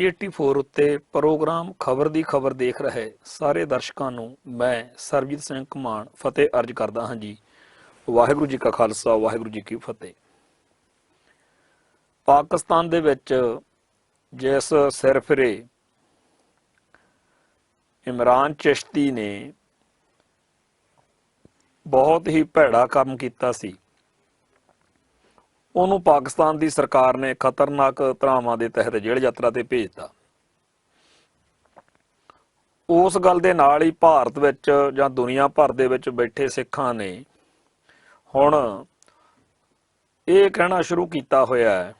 PG84 ਉੱਤੇ programme ਖਬਰ ਦੀ ਖਬਰ ਦੇਖ ਰਹੇ ਸਾਰੇ ਦਰਸ਼ਕਾਂ ਨੂੰ ਮੈਂ ਸਰਬਜੀਤ ਸਿੰਘ ਘਮਾਣ ਫਤਿਹ ਅਰਜ ਕਰਦਾ ਹਾਂ ਜੀ। ਵਾਹਿਗੁਰੂ ਜੀ ਕਾ ਖਾਲਸਾ ਵਾਹਿਗੁਰੂ ਜੀ ਕੀ ਫਤਿਹ। ਪਾਕਿਸਤਾਨ ਦੇ ਵਿੱਚ ਜਿਸ ਸਿਰਫਿਰੇ ਇਮਰਾਨ ਚਿਸ਼ਤੀ ਨੇ ਬਹੁਤ ਹੀ ਭੈੜਾ ਕੰਮ ਕੀਤਾ ਸੀ, ਉਹਨੂੰ ਪਾਕਿਸਤਾਨ ਦੀ ਸਰਕਾਰ ਨੇ ਖਤਰਨਾਕ ਧਾਰਾਵਾਂ ਦੇ ਤਹਿਤ ਜੇਲ੍ਹ ਯਾਤਰਾ ਤੇ ਭੇਜਤਾ। ਉਸ ਗੱਲ ਦੇ ਨਾਲ ਹੀ ਭਾਰਤ ਵਿੱਚ ਜਾਂ ਦੁਨੀਆ ਭਰ ਦੇ ਵਿੱਚ ਬੈਠੇ ਸਿੱਖਾਂ ਨੇ ਹੁਣ ਇਹ ਕਹਿਣਾ ਸ਼ੁਰੂ ਕੀਤਾ ਹੋਇਆ ਹੈ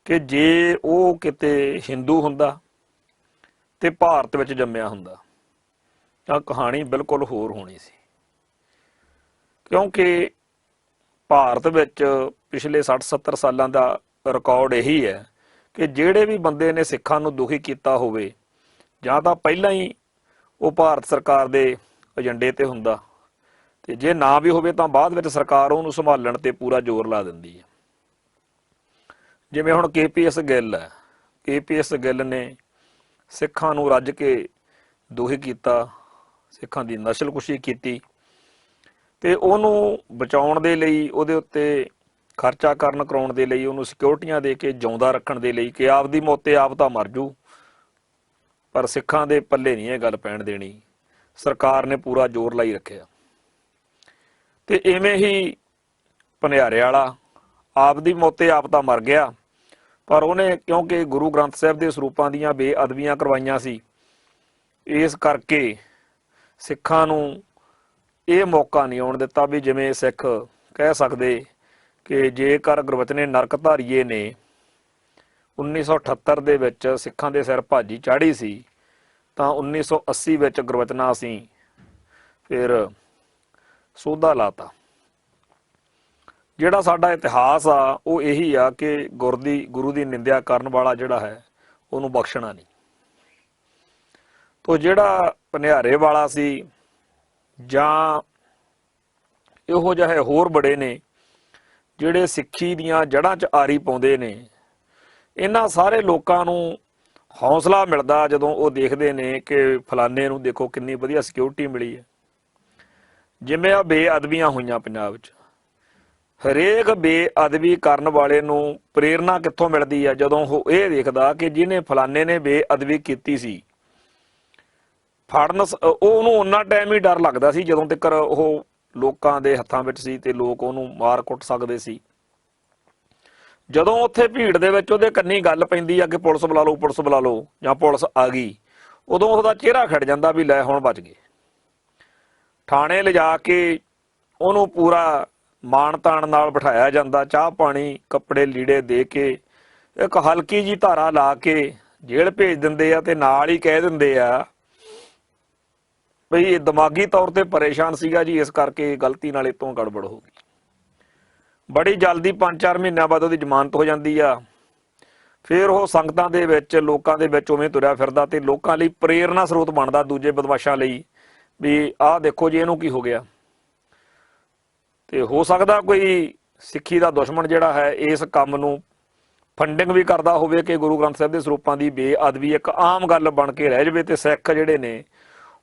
ਕਿ ਜੇ ਉਹ ਕਿਤੇ ਹਿੰਦੂ ਹੁੰਦਾ ਤੇ ਭਾਰਤ ਵਿੱਚ ਜੰਮਿਆ ਹੁੰਦਾ ਤਾਂ ਕਹਾਣੀ ਬਿਲਕੁਲ ਹੋਰ ਹੋਣੀ ਸੀ, ਕਿਉਂਕਿ ਭਾਰਤ ਵਿੱਚ ਪਿਛਲੇ 60-70 ਸਾਲਾਂ ਦਾ ਰਿਕਾਰਡ ਇਹੀ ਹੈ ਕਿ ਜਿਹੜੇ ਵੀ ਬੰਦੇ ਨੇ ਸਿੱਖਾਂ ਨੂੰ ਦੁਖੀ ਕੀਤਾ ਹੋਵੇ ਜਾਂ ਤਾਂ ਪਹਿਲਾਂ ਹੀ ਉਹ ਭਾਰਤ ਸਰਕਾਰ ਦੇ ਏਜੰਡੇ ਤੇ ਹੁੰਦਾ, ਤੇ ਜੇ ਨਾ ਵੀ ਹੋਵੇ ਤਾਂ ਬਾਅਦ ਵਿੱਚ ਸਰਕਾਰ ਉਹਨੂੰ ਸੰਭਾਲਣ ਤੇ ਪੂਰਾ ਜ਼ੋਰ ਲਾ ਦਿੰਦੀ ਹੈ। ਜਿਵੇਂ ਹੁਣ KPS ਗਿੱਲ ਹੈ, KPS ਗਿੱਲ ਨੇ ਸਿੱਖਾਂ ਨੂੰ ਰੱਜ ਕੇ ਦੁਖੀ ਕੀਤਾ, ਸਿੱਖਾਂ ਦੀ ਨਸਲਕੁਸ਼ੀ ਕੀਤੀ ਤੇ ਉਹਨੂੰ ਬਚਾਉਣ ਦੇ ਲਈ, ਉਹਦੇ ਉੱਤੇ ਖਰਚਾ ਕਰਾਉਣ ਦੇ ਲਈ, ਉਹਨੂੰ ਸਿਕਿਉਰਟੀਆਂ ਦੇ ਕੇ ਜਿਉਂਦਾ ਰੱਖਣ ਦੇ ਲਈ ਕਿ ਆਪਦੀ ਮੌਤੇ ਆਪ ਤਾਂ ਮਰ ਜੂ, ਪਰ ਸਿੱਖਾਂ ਦੇ ਪੱਲੇ ਨਹੀਂ ਇਹ ਗੱਲ ਪੈਣ ਦੇਣੀ। ਸਰਕਾਰ ਨੇ ਪੂਰਾ ਜ਼ੋਰ ਲਾਈ ਰੱਖਿਆ। ਤੇ ਇਵੇਂ ਹੀ ਭਨਿਆਰੇ ਵਾਲਾ ਆਪਦੀ ਮੌਤੇ ਆਪ ਤਾਂ ਮਰ ਗਿਆ, ਪਰ ਉਹਨੇ ਕਿਉਂਕਿ ਗੁਰੂ ਗ੍ਰੰਥ ਸਾਹਿਬ ਦੇ ਸਰੂਪਾਂ ਦੀਆਂ ਬੇਅਦਬੀਆਂ ਕਰਵਾਈਆਂ ਸੀ, ਇਸ ਕਰਕੇ ਸਿੱਖਾਂ ਨੂੰ ਇਹ ਮੌਕਾ ਨਹੀਂ ਆਉਣ ਦਿੱਤਾ ਵੀ ਜਿਵੇਂ ਸਿੱਖ ਕਹਿ ਸਕਦੇ ਕਿ ਜੇਕਰ ਗੁਰਬਚਨੇ ਨਰਕ ਧਾਰੀਏ ਨੇ 1978 ਦੇ ਵਿੱਚ ਸਿੱਖਾਂ ਦੇ ਸਿਰ ਭਾਜੀ ਚਾੜੀ ਸੀ ਤਾਂ 1980 ਵਿੱਚ ਗੁਰਬਚਨਾ ਅਸੀਂ ਫਿਰ ਸੋਧਾ ਲਾਤਾ। ਜਿਹੜਾ ਸਾਡਾ ਇਤਿਹਾਸ ਆ ਉਹ ਇਹੀ ਆ ਕਿ ਗੁਰੂ ਦੀ ਨਿੰਦਿਆ ਕਰਨ ਵਾਲਾ ਜਿਹੜਾ ਹੈ ਉਹਨੂੰ ਬਖਸ਼ਣਾ ਨਹੀਂ। ਤੋ ਜਿਹੜਾ ਭਨਿਆਰੇ ਵਾਲਾ ਸੀ ਜਾਂ ਇਹੋ ਜਿਹੇ ਹੋਰ ਬੜੇ ਨੇ ਜਿਹੜੇ ਸਿੱਖੀ ਦੀਆਂ ਜੜ੍ਹਾਂ 'ਚ ਆਰੀ ਪਾਉਂਦੇ ਨੇ, ਇਹਨਾਂ ਸਾਰੇ ਲੋਕਾਂ ਨੂੰ ਹੌਸਲਾ ਮਿਲਦਾ ਜਦੋਂ ਉਹ ਦੇਖਦੇ ਨੇ ਕਿ ਫਲਾਨੇ ਨੂੰ ਦੇਖੋ ਕਿੰਨੀ ਵਧੀਆ ਸਿਕਿਉਰਿਟੀ ਮਿਲੀ ਹੈ। ਜਿਵੇਂ ਆ ਬੇਅਦਬੀਆਂ ਹੋਈਆਂ ਪੰਜਾਬ 'ਚ, ਹਰੇਕ ਬੇਅਦਬੀ ਕਰਨ ਵਾਲੇ ਨੂੰ ਪ੍ਰੇਰਨਾ ਕਿੱਥੋਂ ਮਿਲਦੀ ਆ? ਜਦੋਂ ਉਹ ਇਹ ਦੇਖਦਾ ਕਿ ਜਿਹਨੇ ਫਲਾਨੇ ਨੇ ਬੇਅਦਬੀ ਕੀਤੀ ਸੀ ਫੜਨ, ਉਹਨੂੰ ਓਨਾ ਟਾਈਮ ਹੀ ਡਰ ਲੱਗਦਾ ਸੀ ਜਦੋਂ ਤੱਕ ਉਹ ਲੋਕਾਂ ਦੇ ਹੱਥਾਂ ਵਿੱਚ ਸੀ ਤੇ ਲੋਕ ਉਹਨੂੰ ਮਾਰ ਕੁੱਟ ਸਕਦੇ ਸੀ। ਜਦੋਂ ਉੱਥੇ ਭੀੜ ਦੇ ਵਿੱਚ ਉਹਦੇ ਕੰਨੀ ਗੱਲ ਪੈਂਦੀ ਆ ਕਿ ਪੁਲਿਸ ਬੁਲਾ ਲਓ, ਪੁਲਿਸ ਬੁਲਾ ਲਓ, ਜਾਂ ਪੁਲਿਸ ਆ ਗਈ, ਉਦੋਂ ਉਹਦਾ ਚਿਹਰਾ ਖਿੜ ਜਾਂਦਾ ਵੀ ਲੈ ਹੁਣ ਬਚ ਗਏ। ਥਾਣੇ ਲਿਜਾ ਕੇ ਉਹਨੂੰ ਪੂਰਾ ਮਾਣ ਤਾਣ ਨਾਲ ਬਿਠਾਇਆ ਜਾਂਦਾ, ਚਾਹ ਪਾਣੀ ਕੱਪੜੇ ਲੀੜੇ ਦੇ ਕੇ ਇੱਕ ਹਲਕੀ ਜਿਹੀ ਧਾਰਾ ਲਾ ਕੇ ਜੇਲ੍ਹ ਭੇਜ ਦਿੰਦੇ ਆ ਤੇ ਨਾਲ ਹੀ ਕਹਿ ਦਿੰਦੇ ਆ ਬਈ ਦਿਮਾਗੀ ਤੌਰ ਤੇ ਪਰੇਸ਼ਾਨ ਸੀਗਾ ਜੀ, ਇਸ ਕਰਕੇ ਗਲਤੀ ਨਾਲ ਇਤੋਂ ਗੜਬੜ ਹੋ ਗਈ। ਬੜੀ ਜਲਦੀ 5-4 ਮਹੀਨਿਆਂ ਬਾਅਦ ਉਹਦੀ ਜ਼ਮਾਨਤ ਹੋ ਜਾਂਦੀ ਆ। ਫਿਰ ਉਹ ਸੰਗਤਾਂ ਦੇ ਵਿੱਚ, ਲੋਕਾਂ ਦੇ ਵਿੱਚ ਉਵੇਂ ਤੁਰਿਆ ਫਿਰਦਾ ਤੇ ਲੋਕਾਂ ਲਈ ਪ੍ਰੇਰਨਾ ਸਰੋਤ ਬਣਦਾ ਦੂਜੇ ਬਦਮਾਸ਼ਾਂ ਲਈ ਵੀ ਆਹ ਦੇਖੋ ਜੀ ਇਹਨੂੰ ਕੀ ਹੋ ਗਿਆ। ਤੇ ਹੋ ਸਕਦਾ ਕੋਈ ਸਿੱਖੀ ਦਾ ਦੁਸ਼ਮਣ ਜਿਹੜਾ ਹੈ ਇਸ ਕੰਮ ਨੂੰ ਫੰਡਿੰਗ ਵੀ ਕਰਦਾ ਹੋਵੇ ਕਿ ਗੁਰੂ ਗ੍ਰੰਥ ਸਾਹਿਬ ਦੇ ਸਰੂਪਾਂ ਦੀ ਬੇਅਦਬੀ ਇੱਕ ਆਮ ਗੱਲ ਬਣ ਕੇ ਰਹਿ ਜਾਵੇ ਤੇ ਸਿੱਖ ਜਿਹੜੇ ਨੇ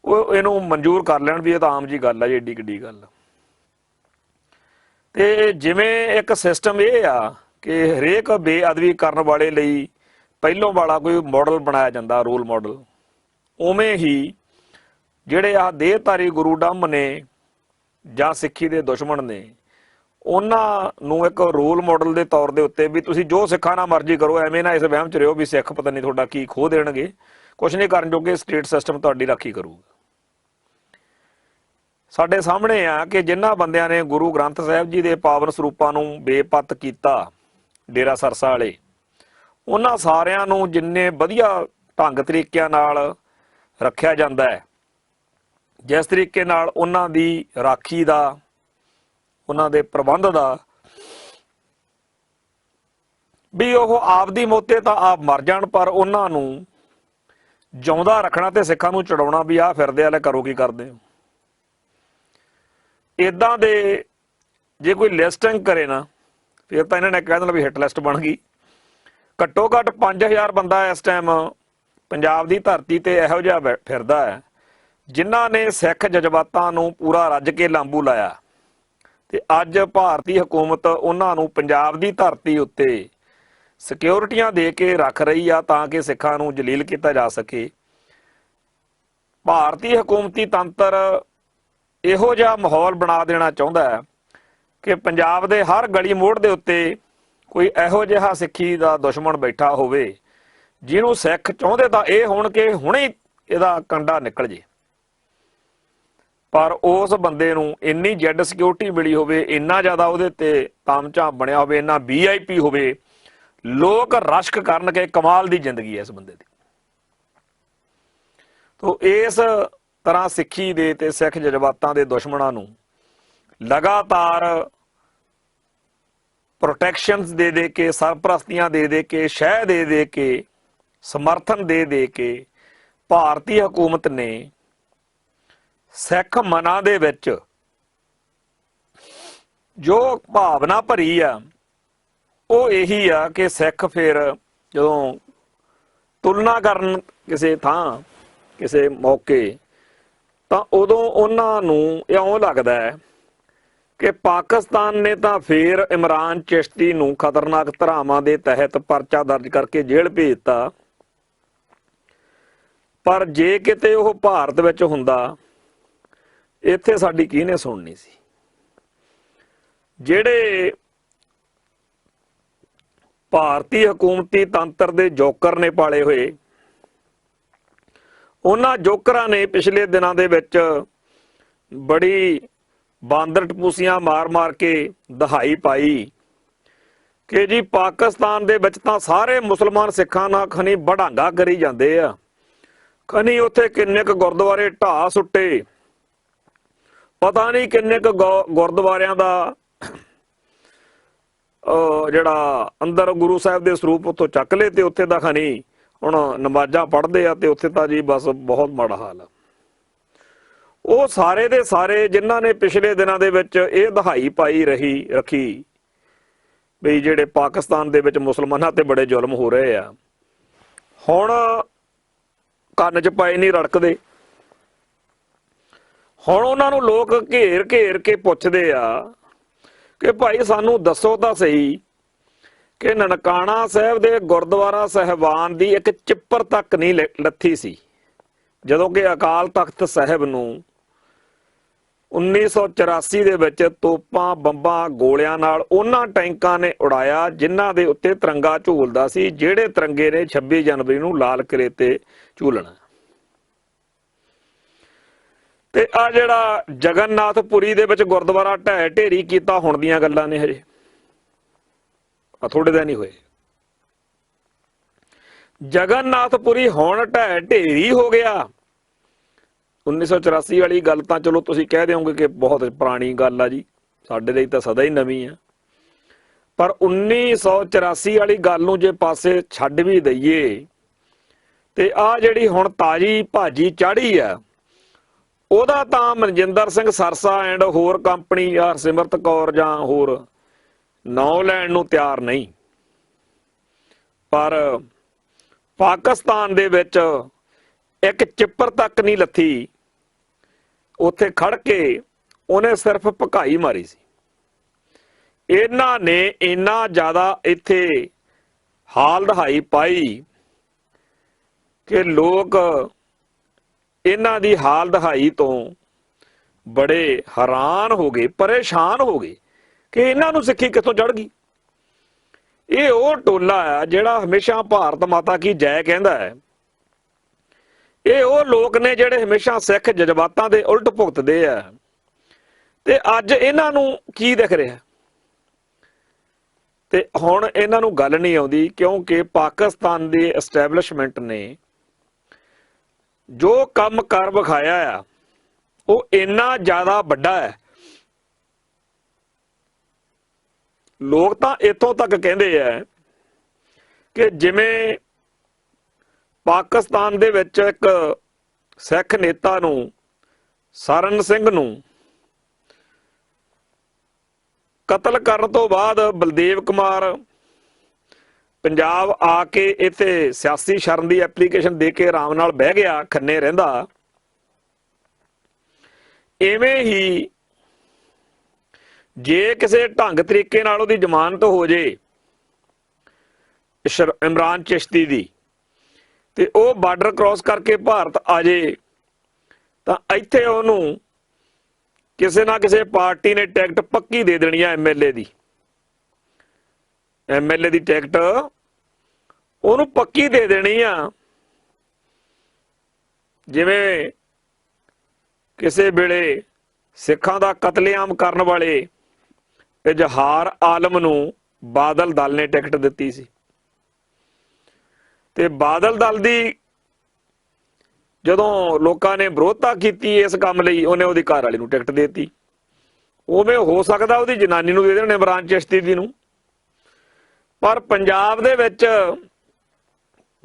ਉਹ ਇਹਨੂੰ ਮਨਜ਼ੂਰ ਕਰ ਲੈਣ ਵੀ ਇਹ ਤਾਂ ਆਮ ਜੀ ਗੱਲ ਆ ਜੀ, ਏਡੀ ਕਿੱਡੀ ਗੱਲ। ਤੇ ਜਿਵੇਂ ਇੱਕ ਸਿਸਟਮ ਇਹ ਆ ਕਿ ਹਰੇਕ ਬੇਅਦਬੀ ਕਰਨ ਵਾਲੇ ਲਈ ਪਹਿਲੋਂ ਵਾਲਾ ਕੋਈ ਮਾਡਲ ਬਣਾਇਆ ਜਾਂਦਾ, ਰੋਲ ਮਾਡਲ, ਉਵੇਂ ਹੀ ਜਿਹੜੇ ਆਹ ਦੇਹਧਾਰੀ ਗੁਰੂ ਡੰਮ ਨੇ ਜਾਂ ਸਿੱਖੀ ਦੇ ਦੁਸ਼ਮਣ ਨੇ, ਉਹਨਾਂ ਨੂੰ ਇੱਕ ਰੋਲ ਮਾਡਲ ਦੇ ਤੌਰ ਦੇ ਉੱਤੇ ਵੀ ਤੁਸੀਂ ਜੋ ਸਿੱਖਾਂ ਨਾਲ ਮਰਜ਼ੀ ਕਰੋ, ਐਵੇਂ ਨਾ ਇਸ ਵਹਿਮ 'ਚ ਰਿਹੋ ਵੀ ਸਿੱਖ ਪਤਾ ਨਹੀਂ ਤੁਹਾਡਾ ਕੀ ਖੋਹ ਦੇਣਗੇ, ਕੁਛ ਨਹੀਂ ਕਰਨ ਜੋਗੇ, ਸਟੇਟ ਸਿਸਟਮ ਤੁਹਾਡੀ ਰਾਖੀ ਕਰੂਗਾ। ਸਾਡੇ ਸਾਹਮਣੇ ਆ ਕਿ ਜਿਨ੍ਹਾਂ ਬੰਦਿਆਂ ਨੇ ਗੁਰੂ ਗ੍ਰੰਥ ਸਾਹਿਬ ਜੀ ਦੇ ਪਾਵਨ ਸਰੂਪਾਂ ਨੂੰ ਬੇਪੱਤ ਕੀਤਾ, ਡੇਰਾ ਸਰਸਾ ਵਾਲੇ, ਉਹਨਾਂ ਸਾਰਿਆਂ ਨੂੰ ਜਿੰਨੇ ਵਧੀਆ ਢੰਗ ਤਰੀਕਿਆਂ ਨਾਲ ਰੱਖਿਆ ਜਾਂਦਾ ਹੈ, ਜਿਸ ਤਰੀਕੇ ਨਾਲ ਉਹਨਾਂ ਦੀ ਰਾਖੀ ਦਾ, ਉਹਨਾਂ ਦੇ ਪ੍ਰਬੰਧ ਦਾ, ਵੀ ਉਹ ਆਪਦੀ ਮੌਤੇ ਤਾਂ ਆਪ ਮਰ ਜਾਣ ਪਰ ਉਹਨਾਂ ਨੂੰ ਜਿਉਂਦਾ ਰੱਖਣਾ ਤੇ ਸਿੱਖਾਂ ਨੂੰ ਚੜਾਉਣਾ ਵੀ ਆਹ ਫਿਰਦੇ ਵਾਲੇ ਕਰੋ ਕੀ ਕਰਦੇ ਹੋ। ਇੱਦਾਂ ਦੇ ਜੇ ਕੋਈ ਲਿਸਟਿੰਗ ਕਰੇ ਨਾ ਫਿਰ ਤਾਂ ਇਹਨਾਂ ਨੇ ਕਹਿ ਦੇਣਾ ਵੀ ਹਿੱਟ ਲਿਸਟ ਬਣ ਗਈ। ਘੱਟੋ ਘੱਟ 5000 ਬੰਦਾ ਇਸ ਟਾਈਮ ਪੰਜਾਬ ਦੀ ਧਰਤੀ ਤੇ ਇਹੋ ਜਿਹਾ ਫਿਰਦਾ ਹੈ ਜਿਨ੍ਹਾਂ ਨੇ ਸਿੱਖ ਜਜ਼ਬਾਤਾਂ ਨੂੰ ਪੂਰਾ ਰੱਜ ਕੇ ਲਾਂਬੂ ਲਾਇਆ, ਤੇ ਅੱਜ ਭਾਰਤੀ ਹਕੂਮਤ ਉਹਨਾਂ ਨੂੰ ਪੰਜਾਬ ਦੀ ਧਰਤੀ ਉੱਤੇ ਸਿਕਿਉਰਿਟੀਆਂ ਦੇ ਕੇ ਰੱਖ ਰਹੀ ਆ ਤਾਂ ਕਿ ਸਿੱਖਾਂ ਨੂੰ ਜਲੀਲ ਕੀਤਾ ਜਾ ਸਕੇ। ਭਾਰਤੀ ਹਕੂਮਤੀ ਤੰਤਰ ਇਹੋ ਜਿਹਾ ਮਾਹੌਲ ਬਣਾ ਦੇਣਾ ਚਾਹੁੰਦਾ ਹੈ ਕਿ ਪੰਜਾਬ ਦੇ ਹਰ ਗਲੀ ਮੋੜ ਦੇ ਉੱਤੇ ਕੋਈ ਇਹੋ ਜਿਹਾ ਸਿੱਖੀ ਦਾ ਦੁਸ਼ਮਣ ਬੈਠਾ ਹੋਵੇ ਜਿਹਨੂੰ ਸਿੱਖ ਚਾਹੁੰਦੇ ਤਾਂ ਇਹ ਹੋਣ ਕਿ ਹੁਣੇ ਇਹਦਾ ਕੰਡਾ ਨਿਕਲ ਜੇ, ਪਰ ਉਸ ਬੰਦੇ ਨੂੰ ਇੰਨੀ ਜੈਡ ਸਿਕਿਉਰਿਟੀ ਮਿਲੀ ਹੋਵੇ, ਇੰਨਾ ਜ਼ਿਆਦਾ ਉਹਦੇ ਤੇ ਤਾਮਝਾਮ ਬਣਿਆ ਹੋਵੇ, ਇੰਨਾ VIP ਹੋਵੇ, ਲੋਕ ਰਸ਼ਕ ਕਰਨ ਕਿ ਕਮਾਲ ਦੀ ਜ਼ਿੰਦਗੀ ਹੈ ਇਸ ਬੰਦੇ ਦੀ। ਤੋ ਇਸ ਤਰ੍ਹਾਂ ਸਿੱਖੀ ਦੇ ਤੇ ਸਿੱਖ ਜਜ਼ਬਾਤਾਂ ਦੇ ਦੁਸ਼ਮਣਾਂ ਨੂੰ ਲਗਾਤਾਰ ਪ੍ਰੋਟੈਕਸ਼ਨਸ ਦੇ ਕੇ, ਸਰਪ੍ਰਸਤੀਆਂ ਦੇ ਕੇ, ਸ਼ਹਿ ਦੇ ਕੇ, ਸਮਰਥਨ ਦੇ ਕੇ ਭਾਰਤੀ ਹਕੂਮਤ ਨੇ ਸਿੱਖ ਮਨਾਂ ਦੇ ਵਿੱਚ ਜੋ ਭਾਵਨਾ ਭਰੀ ਆ ਉਹ ਇਹੀ ਆ ਕਿ ਸਿੱਖ ਫਿਰ ਜਦੋਂ ਤੁਲਨਾ ਕਰਨ ਕਿਸੇ ਥਾਂ ਕਿਸੇ ਮੌਕੇ ਤਾਂ ਉਦੋਂ ਉਹਨਾਂ ਨੂੰ ਇਉਂ ਲੱਗਦਾ ਹੈ ਕਿ ਪਾਕਿਸਤਾਨ ਨੇ ਤਾਂ ਫਿਰ ਇਮਰਾਨ ਚਿਸ਼ਤੀ ਨੂੰ ਖਤਰਨਾਕ ਧਾਰਾਵਾਂ ਦੇ ਤਹਿਤ ਪਰਚਾ ਦਰਜ ਕਰਕੇ ਜੇਲ੍ਹ ਭੇਜਤਾ, ਪਰ ਜੇ ਕਿਤੇ ਉਹ ਭਾਰਤ ਵਿੱਚ ਹੁੰਦਾ ਇੱਥੇ ਸਾਡੀ ਕਿਹਨੇ ਸੁਣਨੀ ਸੀ। ਜਿਹੜੇ ਭਾਰਤੀ ਹਕੂਮਤੀ ਤੰਤਰ ਦੇ ਜੋਕਰ ਨੇ ਪਾਲੇ ਹੋਏ, ਉਹਨਾਂ ਜੋਕਰਾਂ ਨੇ ਪਿਛਲੇ ਦਿਨਾਂ ਦੇ ਵਿੱਚ ਬੜੀ ਬਾਂਦਰ ਟਪੂਸੀਆਂ ਮਾਰ ਕੇ ਦਹਾਈ ਪਾਈ ਕਿ ਜੀ ਪਾਕਿਸਤਾਨ ਦੇ ਵਿੱਚ ਤਾਂ ਸਾਰੇ ਮੁਸਲਮਾਨ ਸਿੱਖਾਂ ਨਾਲ ਖਨੀ ਬੜਾਂਗਾ ਕਰੀ ਜਾਂਦੇ ਆ, ਖਨੀ ਉੱਥੇ ਕਿੰਨੇ ਕੁ ਗੁਰਦੁਆਰੇ ਢਾਹ ਸੁੱਟੇ, ਪਤਾ ਨਹੀਂ ਕਿੰਨੇ ਕੁ ਗੁਰਦੁਆਰਿਆਂ ਦਾ ਜਿਹੜਾ ਅੰਦਰ ਗੁਰੂ ਸਾਹਿਬ ਦੇ ਸਰੂਪ ਉੱਥੋਂ ਚੱਕ ਲਏ ਤੇ ਉੱਥੇ ਦਾ ਖਨੀ ਹੁਣ ਨਮਾਜ਼ਾਂ ਪੜ੍ਹਦੇ ਆ ਤੇ ਉੱਥੇ ਤਾਂ ਜੀ ਬਸ ਬਹੁਤ ਮਾੜਾ ਹਾਲ ਆ। ਉਹ ਸਾਰੇ ਦੇ ਸਾਰੇ ਜਿਨ੍ਹਾਂ ਨੇ ਪਿਛਲੇ ਦਿਨਾਂ ਦੇ ਵਿੱਚ ਇਹ ਦਹਾਈ ਪਾਈ ਰੱਖੀ ਵੀ ਜਿਹੜੇ ਪਾਕਿਸਤਾਨ ਦੇ ਵਿੱਚ ਮੁਸਲਮਾਨਾਂ ਤੇ ਬੜੇ ਜ਼ੁਲਮ ਹੋ ਰਹੇ ਆ, ਹੁਣ ਕੰਨ 'ਚ ਪਾਏ ਨਹੀਂ ਰੜਕਦੇ। ਹੁਣ ਉਹਨਾਂ ਨੂੰ ਲੋਕ ਘੇਰ ਕੇ ਪੁੱਛਦੇ ਆ ਕਿ ਭਾਈ ਸਾਨੂੰ ਦੱਸੋ ਤਾਂ ਸਹੀ ਕਿ ਨਨਕਾਣਾ ਸਾਹਿਬ ਦੇ ਗੁਰਦੁਆਰਾ ਸਾਹਿਬਾਨ ਦੀ ਇੱਕ ਚਿੱਪਰ ਤੱਕ ਨਹੀਂ ਲੱਥੀ ਸੀ, ਜਦੋਂ ਕਿ ਅਕਾਲ ਤਖਤ ਸਾਹਿਬ ਨੂੰ 1984 ਦੇ ਵਿੱਚ ਤੋਪਾਂ ਬੰਬਾਂ ਗੋਲਿਆਂ ਨਾਲ ਉਹਨਾਂ ਟੈਂਕਾਂ ਨੇ ਉਡਾਇਆ ਜਿਨ੍ਹਾਂ ਦੇ ਉੱਤੇ ਤਿਰੰਗਾ ਝੂਲਦਾ ਸੀ, ਜਿਹੜੇ ਤਿਰੰਗੇ ਨੇ 26 ਜਨਵਰੀ ਨੂੰ ਲਾਲ ਕਿਲੇ ਤੇ ਝੂਲਣਾ। ਤੇ ਆ ਜਿਹੜਾ ਜਗਨਨਾਥਪੁਰੀ ਦੇ ਵਿੱਚ ਗੁਰਦੁਆਰਾ ਢਹਿ ਢੇਰੀ ਕੀਤਾ ਹੁਣ ਦੀਆਂ ਗੱਲਾਂ ਨੇ, ਹਜੇ ਆ ਥੋੜੇ ਦਿਨ ਹੀ ਹੋਏ। ਜਗਨਨਾਥਪੁਰੀ ਹੁਣ ਢਹਿ ਢੇਰੀ ਹੋ ਗਿਆ। 1984 ਵਾਲੀ ਗੱਲ ਤਾਂ ਚਲੋ ਤੁਸੀਂ ਕਹਿ ਦਿਓਗੇ ਕਿ ਬਹੁਤ ਪੁਰਾਣੀ ਗੱਲ ਆ ਜੀ, ਸਾਡੇ ਲਈ ਤਾਂ ਸਦਾ ਹੀ ਨਵੀਂ ਆ, ਪਰ 1984 ਵਾਲੀ ਗੱਲ ਨੂੰ ਜੇ ਪਾਸੇ ਛੱਡ ਵੀ ਦਈਏ ਤੇ ਆ ਜਿਹੜੀ ਹੁਣ ਤਾਜੀ ਭਾਜੀ ਚਾੜੀ ਆ ਉਹਦਾ ਤਾਂ ਮਨਜਿੰਦਰ ਸਿੰਘ ਸਰਸਾ ਐਂਡ ਹੋਰ ਕੰਪਨੀ ਜਾਂ ਸਿਮਰਤ ਕੌਰ ਜਾਂ ਹੋਰ ਨਾਂ ਲੈਣ ਨੂੰ ਤਿਆਰ ਨਹੀਂ, ਪਰ ਪਾਕਿਸਤਾਨ ਦੇ ਵਿੱਚ ਇੱਕ ਚਿੱਪਰ ਤੱਕ ਨਹੀਂ ਲੱਥੀ, ਉੱਥੇ ਖੜ ਕੇ ਉਹਨੇ ਸਿਰਫ ਭਕਾਈ ਮਾਰੀ ਸੀ। ਇਹਨਾਂ ਨੇ ਇੰਨਾ ਜ਼ਿਆਦਾ ਇੱਥੇ ਹਾਲ ਦਹਾਈ ਪਾਈ ਕਿ ਲੋਕ ਇਹਨਾਂ ਦੀ ਹਾਲ ਦਹਾਈ ਤੋਂ ਬੜੇ ਹੈਰਾਨ ਹੋ ਗਏ, ਪਰੇਸ਼ਾਨ ਹੋ ਗਏ ਕਿ ਇਹਨਾਂ ਨੂੰ ਸਿੱਖੀ ਕਿੱਥੋਂ ਚੜ੍ਹ ਗਈ। ਇਹ ਉਹ ਟੋਲਾ ਆ ਜਿਹੜਾ ਹਮੇਸ਼ਾ ਭਾਰਤ ਮਾਤਾ ਕੀ ਜੈ ਕਹਿੰਦਾ ਹੈ। ਇਹ ਉਹ ਲੋਕ ਨੇ ਜਿਹੜੇ ਹਮੇਸ਼ਾ ਸਿੱਖ ਜਜ਼ਬਾਤਾਂ ਦੇ ਉਲਟ ਭੁਗਤਦੇ ਆ, ਤੇ ਅੱਜ ਇਹਨਾਂ ਨੂੰ ਕੀ ਦਿਖ ਰਿਹਾ ਤੇ ਹੁਣ ਇਹਨਾਂ ਨੂੰ ਗੱਲ ਨਹੀਂ ਆਉਂਦੀ, ਕਿਉਂਕਿ ਪਾਕਿਸਤਾਨ ਦੀ ਐਸਟੈਬਲਿਸ਼ਮੈਂਟ ਨੇ ਜੋ ਕੰਮ ਕਰ ਵਿਖਾਇਆ ਆ ਉਹ ਇੰਨਾ ਜ਼ਿਆਦਾ ਵੱਡਾ ਹੈ। ਲੋਕ ਤਾਂ ਇੱਥੋਂ ਤੱਕ ਕਹਿੰਦੇ ਆ ਕਿ ਜਿਵੇਂ ਪਾਕਿਸਤਾਨ ਦੇ ਵਿੱਚ ਇੱਕ ਸਿੱਖ ਨੇਤਾ ਨੂੰ, ਸਰਨ ਸਿੰਘ ਨੂੰ ਕਤਲ ਕਰਨ ਤੋਂ ਬਾਅਦ ਬਲਦੇਵ ਕੁਮਾਰ ਪੰਜਾਬ ਆ ਕੇ ਇੱਥੇ ਸਿਆਸੀ ਸ਼ਰਨ ਦੀ ਐਪਲੀਕੇਸ਼ਨ ਦੇ ਕੇ ਆਰਾਮ ਨਾਲ ਬਹਿ ਗਿਆ, ਖੰਨੇ ਰਹਿੰਦਾ, ਇਵੇਂ ਹੀ ਜੇ ਕਿਸੇ ਢੰਗ ਤਰੀਕੇ ਨਾਲ ਉਹਦੀ ਜ਼ਮਾਨਤ ਹੋ ਜੇ ਇਮਰਾਨ ਚਿਸ਼ਤੀ ਦੀ, ਤੇ ਉਹ ਬਾਰਡਰ ਕ੍ਰਾਸ ਕਰਕੇ ਭਾਰਤ ਆ ਜੇ, ਤਾਂ ਇੱਥੇ ਉਹਨੂੰ ਕਿਸੇ ਨਾ ਕਿਸੇ ਪਾਰਟੀ ਨੇ ਟਿਕਟ ਪੱਕੀ ਦੇ ਦੇਣੀ ਆ, ਐਮਐਲਏ ਦੀ ਟਿਕਟ ਉਹਨੂੰ ਪੱਕੀ ਦੇ ਦੇਣੀ ਆ। ਜਿਵੇਂ ਕਿਸੇ ਵੇਲੇ ਸਿੱਖਾਂ ਦਾ ਕਤਲੇਆਮ ਕਰਨ ਵਾਲੇ ਇਜ਼ਹਾਰ ਆਲਮ ਨੂੰ ਬਾਦਲ ਦਲ ਨੇ ਟਿਕਟ ਦਿੱਤੀ ਸੀ, ਤੇ ਬਾਦਲ ਦਲ ਦੀ ਜਦੋਂ ਲੋਕਾਂ ਨੇ ਵਿਰੋਧਤਾ ਕੀਤੀ ਇਸ ਕੰਮ ਲਈ, ਉਹਨੇ ਉਹਦੀ ਘਰ ਵਾਲੀ ਨੂੰ ਟਿਕਟ ਦੇ ਦਿੱਤੀ। ਉਵੇਂ ਹੋ ਸਕਦਾ ਉਹਦੀ ਜਨਾਨੀ ਨੂੰ ਦੇ ਦੇਣ, ਇਮਰਾਨ ਚਿਸ਼ਤੀ ਦੀ ਨੂੰ। ਪਰ ਪੰਜਾਬ ਦੇ ਵਿੱਚ,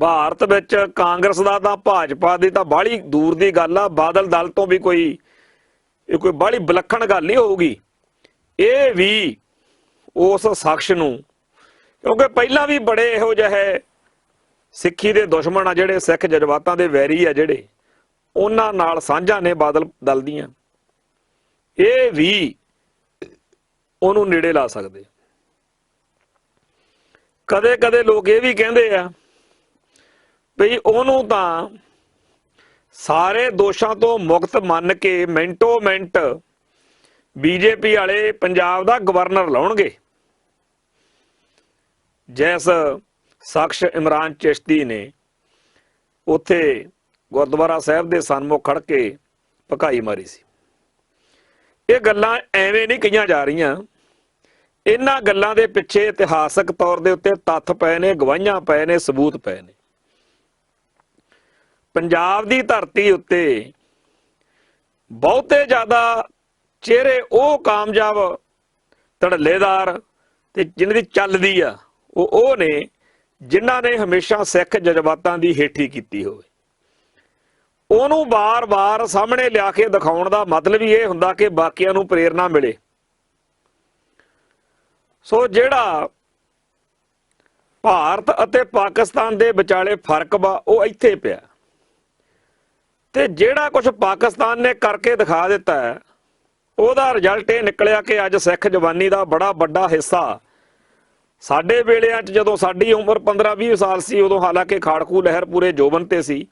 ਭਾਰਤ ਵਿੱਚ ਕਾਂਗਰਸ ਦਾ ਤਾਂ ਭਾਜਪਾ ਦੀ ਤਾਂ ਬਾਹਲੀ ਦੂਰ ਦੀ ਗੱਲ ਆ, ਬਾਦਲ ਦਲ ਤੋਂ ਵੀ ਕੋਈ ਬਾਹਲੀ ਵਿਲੱਖਣ ਗੱਲ ਨਹੀਂ ਹੋਊਗੀ। ਇਹ ਵੀ ਉਸ ਸ਼ਖਸ ਨੂੰ, ਕਿਉਂਕਿ ਪਹਿਲਾਂ ਵੀ ਬੜੇ ਇਹੋ ਜਿਹੇ ਸਿੱਖੀ ਦੇ ਦੁਸ਼ਮਣ ਆ, ਜਿਹੜੇ ਸਿੱਖ ਜਜ਼ਬਾਤਾਂ ਦੇ ਵੈਰੀ ਆ, ਜਿਹੜੇ ਉਹਨਾਂ ਨਾਲ ਸਾਂਝਾਂ ਨੇ ਬਾਦਲ ਦਲ ਦੀਆਂ, ਇਹ ਵੀ ਉਹਨੂੰ ਨੇੜੇ ਲਾ ਸਕਦੇ। ਕਦੇ ਕਦੇ ਲੋਕ ਇਹ ਵੀ ਕਹਿੰਦੇ ਆ ਵੀ ਉਹਨੂੰ ਤਾਂ ਸਾਰੇ ਦੋਸ਼ਾਂ ਤੋਂ ਮੁਕਤ ਮੰਨ ਕੇ ਮਿੰਟੋ ਮਿੰਟ ਬੀਜੇਪੀ ਵਾਲੇ ਪੰਜਾਬ ਦਾ ਗਵਰਨਰ ਲਾਉਣਗੇ, ਜਿਸ ਸ਼ਖਸ ਇਮਰਾਨ ਚਿਸ਼ਤੀ ਨੇ ਉੱਥੇ ਗੁਰਦੁਆਰਾ ਸਾਹਿਬ ਦੇ ਸਨਮੁਖ ਖੜ ਕੇ ਭਕਾਈ ਮਾਰੀ ਸੀ। ਇਹ ਗੱਲਾਂ ਐਵੇਂ ਨਹੀਂ ਕਹੀਆਂ ਜਾ ਰਹੀਆਂ, ਇਹਨਾਂ ਗੱਲਾਂ ਦੇ ਪਿੱਛੇ ਇਤਿਹਾਸਕ ਤੌਰ ਦੇ ਉੱਤੇ ਤੱਥ ਪਏ ਨੇ, ਗਵਾਹੀਆਂ ਪਏ ਨੇ, ਸਬੂਤ ਪਏ ਨੇ। ਪੰਜਾਬ ਦੀ ਧਰਤੀ ਉੱਤੇ ਬਹੁਤੇ ਜ਼ਿਆਦਾ ਚਿਹਰੇ ਉਹ ਕਾਮਯਾਬ ਧੜੱਲੇਦਾਰ ਤੇ ਜਿਹਨਾਂ ਦੀ ਚੱਲਦੀ ਆ, ਉਹ ਨੇ ਜਿਨ੍ਹਾਂ ਨੇ ਹਮੇਸ਼ਾ ਸਿੱਖ ਜਜ਼ਬਾਤਾਂ ਦੀ ਹੇਠੀ ਕੀਤੀ ਹੋਵੇ। ਉਹਨੂੰ ਬਾਰ-ਬਾਰ ਸਾਹਮਣੇ ਲਿਆ ਕੇ ਦਿਖਾਉਣ ਦਾ ਮਤਲਬ ਹੀ ਇਹ ਹੁੰਦਾ ਕਿ ਬਾਕੀਆਂ ਨੂੰ ਪ੍ਰੇਰਨਾ ਮਿਲੇ। ਸੋ ਜਿਹੜਾ ਭਾਰਤ ਅਤੇ ਪਾਕਿਸਤਾਨ ਦੇ ਵਿਚਾਲੇ ਫਰਕ ਵਾ, ਉਹ ਇੱਥੇ ਪਿਆ। ਤੇ ਜਿਹੜਾ ਕੁਝ ਪਾਕਿਸਤਾਨ ਨੇ ਕਰਕੇ ਦਿਖਾ ਦਿੱਤਾ ਹੈ, ਉਹਦਾ ਰਿਜ਼ਲਟ ਇਹ ਨਿਕਲਿਆ ਕਿ ਅੱਜ ਸਿੱਖ ਜਵਾਨੀ ਦਾ ਬੜਾ ਵੱਡਾ ਹਿੱਸਾ, ਸਾਡੇ ਵੇਲਿਆਂ 'ਚ ਜਦੋਂ ਸਾਡੀ ਉਮਰ 15-20 ਸਾਲ ਸੀ, ਉਦੋਂ ਹਾਲਾਂਕਿ ਖਾੜਕੂ ਲਹਿਰ ਪੂਰੇ ਜੋਬਨ ਤੇ ਸੀ,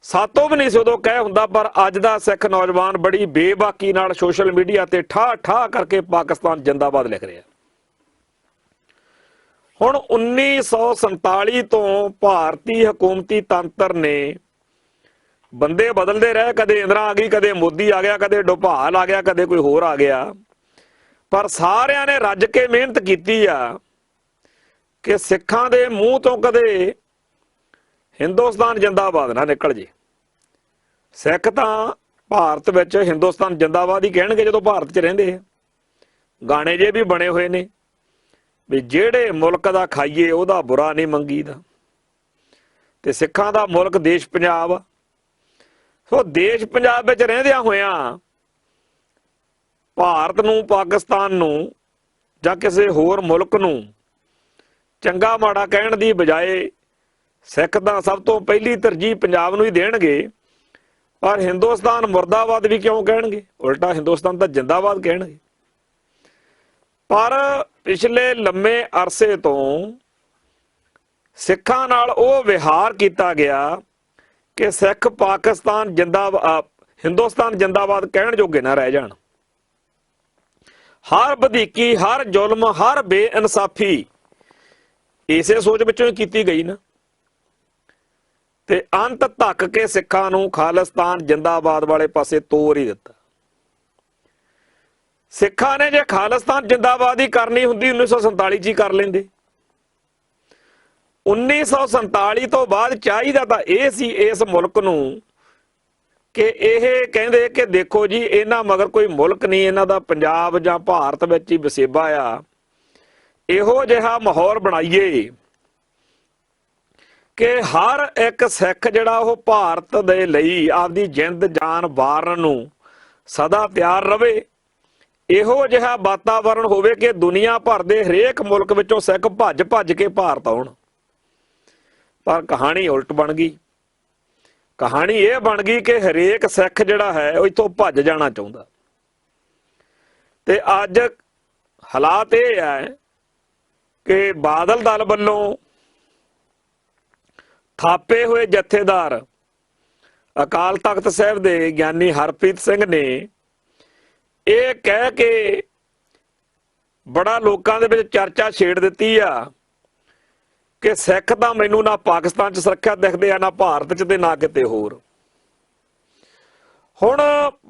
ਸਾਤੋਂ ਵੀ ਨਹੀਂ ਸੀ ਉਦੋਂ ਕਹਿ ਹੁੰਦਾ, ਪਰ ਅੱਜ ਦਾ ਸਿੱਖ ਨੌਜਵਾਨ ਬੜੀ ਬੇਬਾਕੀ ਨਾਲ ਸੋਸ਼ਲ ਮੀਡੀਆ ਤੇ ਠਾ ਕਰਕੇ ਪਾਕਿਸਤਾਨ ਜਿੰਦਾਬਾਦ ਲਿਖ ਰਿਹਾ। ਹੁਣ 1947 ਤੋਂ ਭਾਰਤੀ ਹਕੂਮਤੀ ਤੰਤਰ ਨੇ ਬੰਦੇ ਬਦਲਦੇ ਰਹੇ, ਕਦੇ ਇੰਦਰਾ ਆ ਗਈ, ਕਦੇ ਮੋਦੀ ਆ ਗਿਆ, ਕਦੇ ਡੋਭਾਲ ਆ ਗਿਆ, ਕਦੇ ਕੋਈ ਹੋਰ ਆ ਗਿਆ, ਪਰ ਸਾਰਿਆਂ ਨੇ ਰੱਜ ਕੇ ਮਿਹਨਤ ਕੀਤੀ ਆ ਕਿ ਸਿੱਖਾਂ ਦੇ ਮੂੰਹ ਤੋਂ ਕਦੇ ਹਿੰਦੁਸਤਾਨ ਜਿੰਦਾਬਾਦ ਨਾ ਨਿਕਲ ਜੇ। ਸਿੱਖ ਤਾਂ ਭਾਰਤ ਵਿੱਚ ਹਿੰਦੁਸਤਾਨ ਜਿੰਦਾਬਾਦ ਹੀ ਕਹਿਣਗੇ ਜਦੋਂ ਭਾਰਤ 'ਚ ਰਹਿੰਦੇ ਆ। ਗਾਣੇ ਜੇ ਵੀ ਬਣੇ ਹੋਏ ਨੇ ਵੀ ਜਿਹੜੇ ਮੁਲਕ ਦਾ ਖਾਈਏ ਉਹਦਾ ਬੁਰਾ ਨਹੀਂ ਮੰਗੀਦਾ, ਤੇ ਸਿੱਖਾਂ ਦਾ ਮੁਲਕ ਦੇਸ਼ ਪੰਜਾਬ ਆ। ਸੋ ਦੇਸ਼ ਪੰਜਾਬ ਵਿੱਚ ਰਹਿੰਦਿਆਂ ਹੋਇਆਂ ਭਾਰਤ ਨੂੰ, ਪਾਕਿਸਤਾਨ ਨੂੰ ਜਾਂ ਕਿਸੇ ਹੋਰ ਮੁਲਕ ਨੂੰ ਚੰਗਾ ਮਾੜਾ ਕਹਿਣ ਦੀ ਬਜਾਏ ਸਿੱਖ ਤਾਂ ਸਭ ਤੋਂ ਪਹਿਲੀ ਤਰਜੀਹ ਪੰਜਾਬ ਨੂੰ ਹੀ ਦੇਣਗੇ। ਪਰ ਹਿੰਦੁਸਤਾਨ ਮੁਰਦਾਬਾਦ ਵੀ ਕਿਉਂ ਕਹਿਣਗੇ, ਉਲਟਾ ਹਿੰਦੁਸਤਾਨ ਤਾਂ ਜਿੰਦਾਬਾਦ ਕਹਿਣਗੇ। ਪਰ ਪਿਛਲੇ ਲੰਮੇ ਅਰਸੇ ਤੋਂ ਸਿੱਖਾਂ ਨਾਲ ਉਹ ਵਿਹਾਰ ਕੀਤਾ ਗਿਆ ਕਿ ਸਿੱਖ ਪਾਕਿਸਤਾਨ ਜਿੰਦਾਬਾਦ, ਹਿੰਦੁਸਤਾਨ ਜਿੰਦਾਬਾਦ ਕਹਿਣ ਜੋਗੇ ਨਾ ਰਹਿ ਜਾਣ। ਹਰ ਵਧੀਕੀ, ਹਰ ਜ਼ੁਲਮ, ਹਰ ਬੇਇਨਸਾਫੀ ਇਸੇ ਸੋਚ ਵਿੱਚੋਂ ਹੀ ਕੀਤੀ ਗਈ ਨਾ, ਤੇ ਅੰਤ ਧੱਕ ਕੇ ਸਿੱਖਾਂ ਨੂੰ ਖਾਲਿਸਤਾਨ ਜਿੰਦਾਬਾਦ ਵਾਲੇ ਪਾਸੇ ਤੋਰ ਹੀ ਦਿੱਤਾ। ਸਿੱਖਾਂ ਨੇ ਜੇ ਖਾਲਿਸਤਾਨ ਜਿੰਦਾਬਾਦ ਹੀ ਕਰਨੀ ਹੁੰਦੀ 1947 'ਚ ਹੀ ਕਰ ਲੈਂਦੇ। 1947 ਤੋਂ ਬਾਅਦ ਚਾਹੀਦਾ ਤਾਂ ਇਹ ਸੀ ਇਸ ਮੁਲਕ ਨੂੰ ਕਿ ਇਹ ਕਹਿੰਦੇ ਕਿ ਦੇਖੋ ਜੀ, ਇਹਨਾਂ ਮਗਰ ਕੋਈ ਮੁਲਕ ਨਹੀਂ, ਇਹਨਾਂ ਦਾ ਪੰਜਾਬ ਜਾਂ ਭਾਰਤ ਵਿੱਚ ਹੀ ਵਸੇਬਾ ਆ। ਇਹੋ ਜਿਹਾ ਮਾਹੌਲ ਬਣਾਈਏ ਕਿ ਹਰ ਇੱਕ ਸਿੱਖ ਜਿਹੜਾ ਉਹ ਭਾਰਤ ਦੇ ਲਈ ਆਪਦੀ ਜਿੰਦ ਜਾਨ ਵਾਰਨ ਨੂੰ ਸਦਾ ਤਿਆਰ ਰਵੇ। ਇਹੋ ਜਿਹਾ ਵਾਤਾਵਰਣ ਹੋਵੇ ਕਿ ਦੁਨੀਆ ਭਰ ਦੇ ਹਰੇਕ ਮੁਲਕ ਵਿੱਚੋਂ ਸਿੱਖ ਭੱਜ ਭੱਜ ਕੇ ਭਾਰਤ ਆਉਣ। ਪਰ ਕਹਾਣੀ ਉਲਟ ਬਣ ਗਈ। ਕਹਾਣੀ ਇਹ ਬਣ ਗਈ ਕਿ ਹਰੇਕ ਸਿੱਖ ਜਿਹੜਾ ਹੈ ਉਹ ਇੱਥੋਂ ਭੱਜ ਜਾਣਾ ਚਾਹੁੰਦਾ। ਤੇ ਅੱਜ ਹਾਲਾਤ ਇਹ ਹੈ ਕਿ ਬਾਦਲ ਦਲ ਵੱਲੋਂ ਥਾਪੇ ਹੋਏ ਜਥੇਦਾਰ ਅਕਾਲ ਤਖਤ ਸਾਹਿਬ ਦੇ ਗਿਆਨੀ ਹਰਪ੍ਰੀਤ ਸਿੰਘ ਨੇ ਇਹ ਕਹਿ ਕੇ ਬੜਾ ਲੋਕਾਂ ਦੇ ਵਿੱਚ ਚਰਚਾ ਛੇੜ ਦਿੱਤੀ ਆ ਕਿ ਸਿੱਖ ਤਾਂ ਮੈਨੂੰ ਨਾ ਪਾਕਿਸਤਾਨ 'ਚ ਸੁਰੱਖਿਅਤ ਦਿਖਦੇ ਆ, ਨਾ ਭਾਰਤ 'ਚ, ਤੇ ਨਾ ਕਿਤੇ ਹੋਰ। ਹੁਣ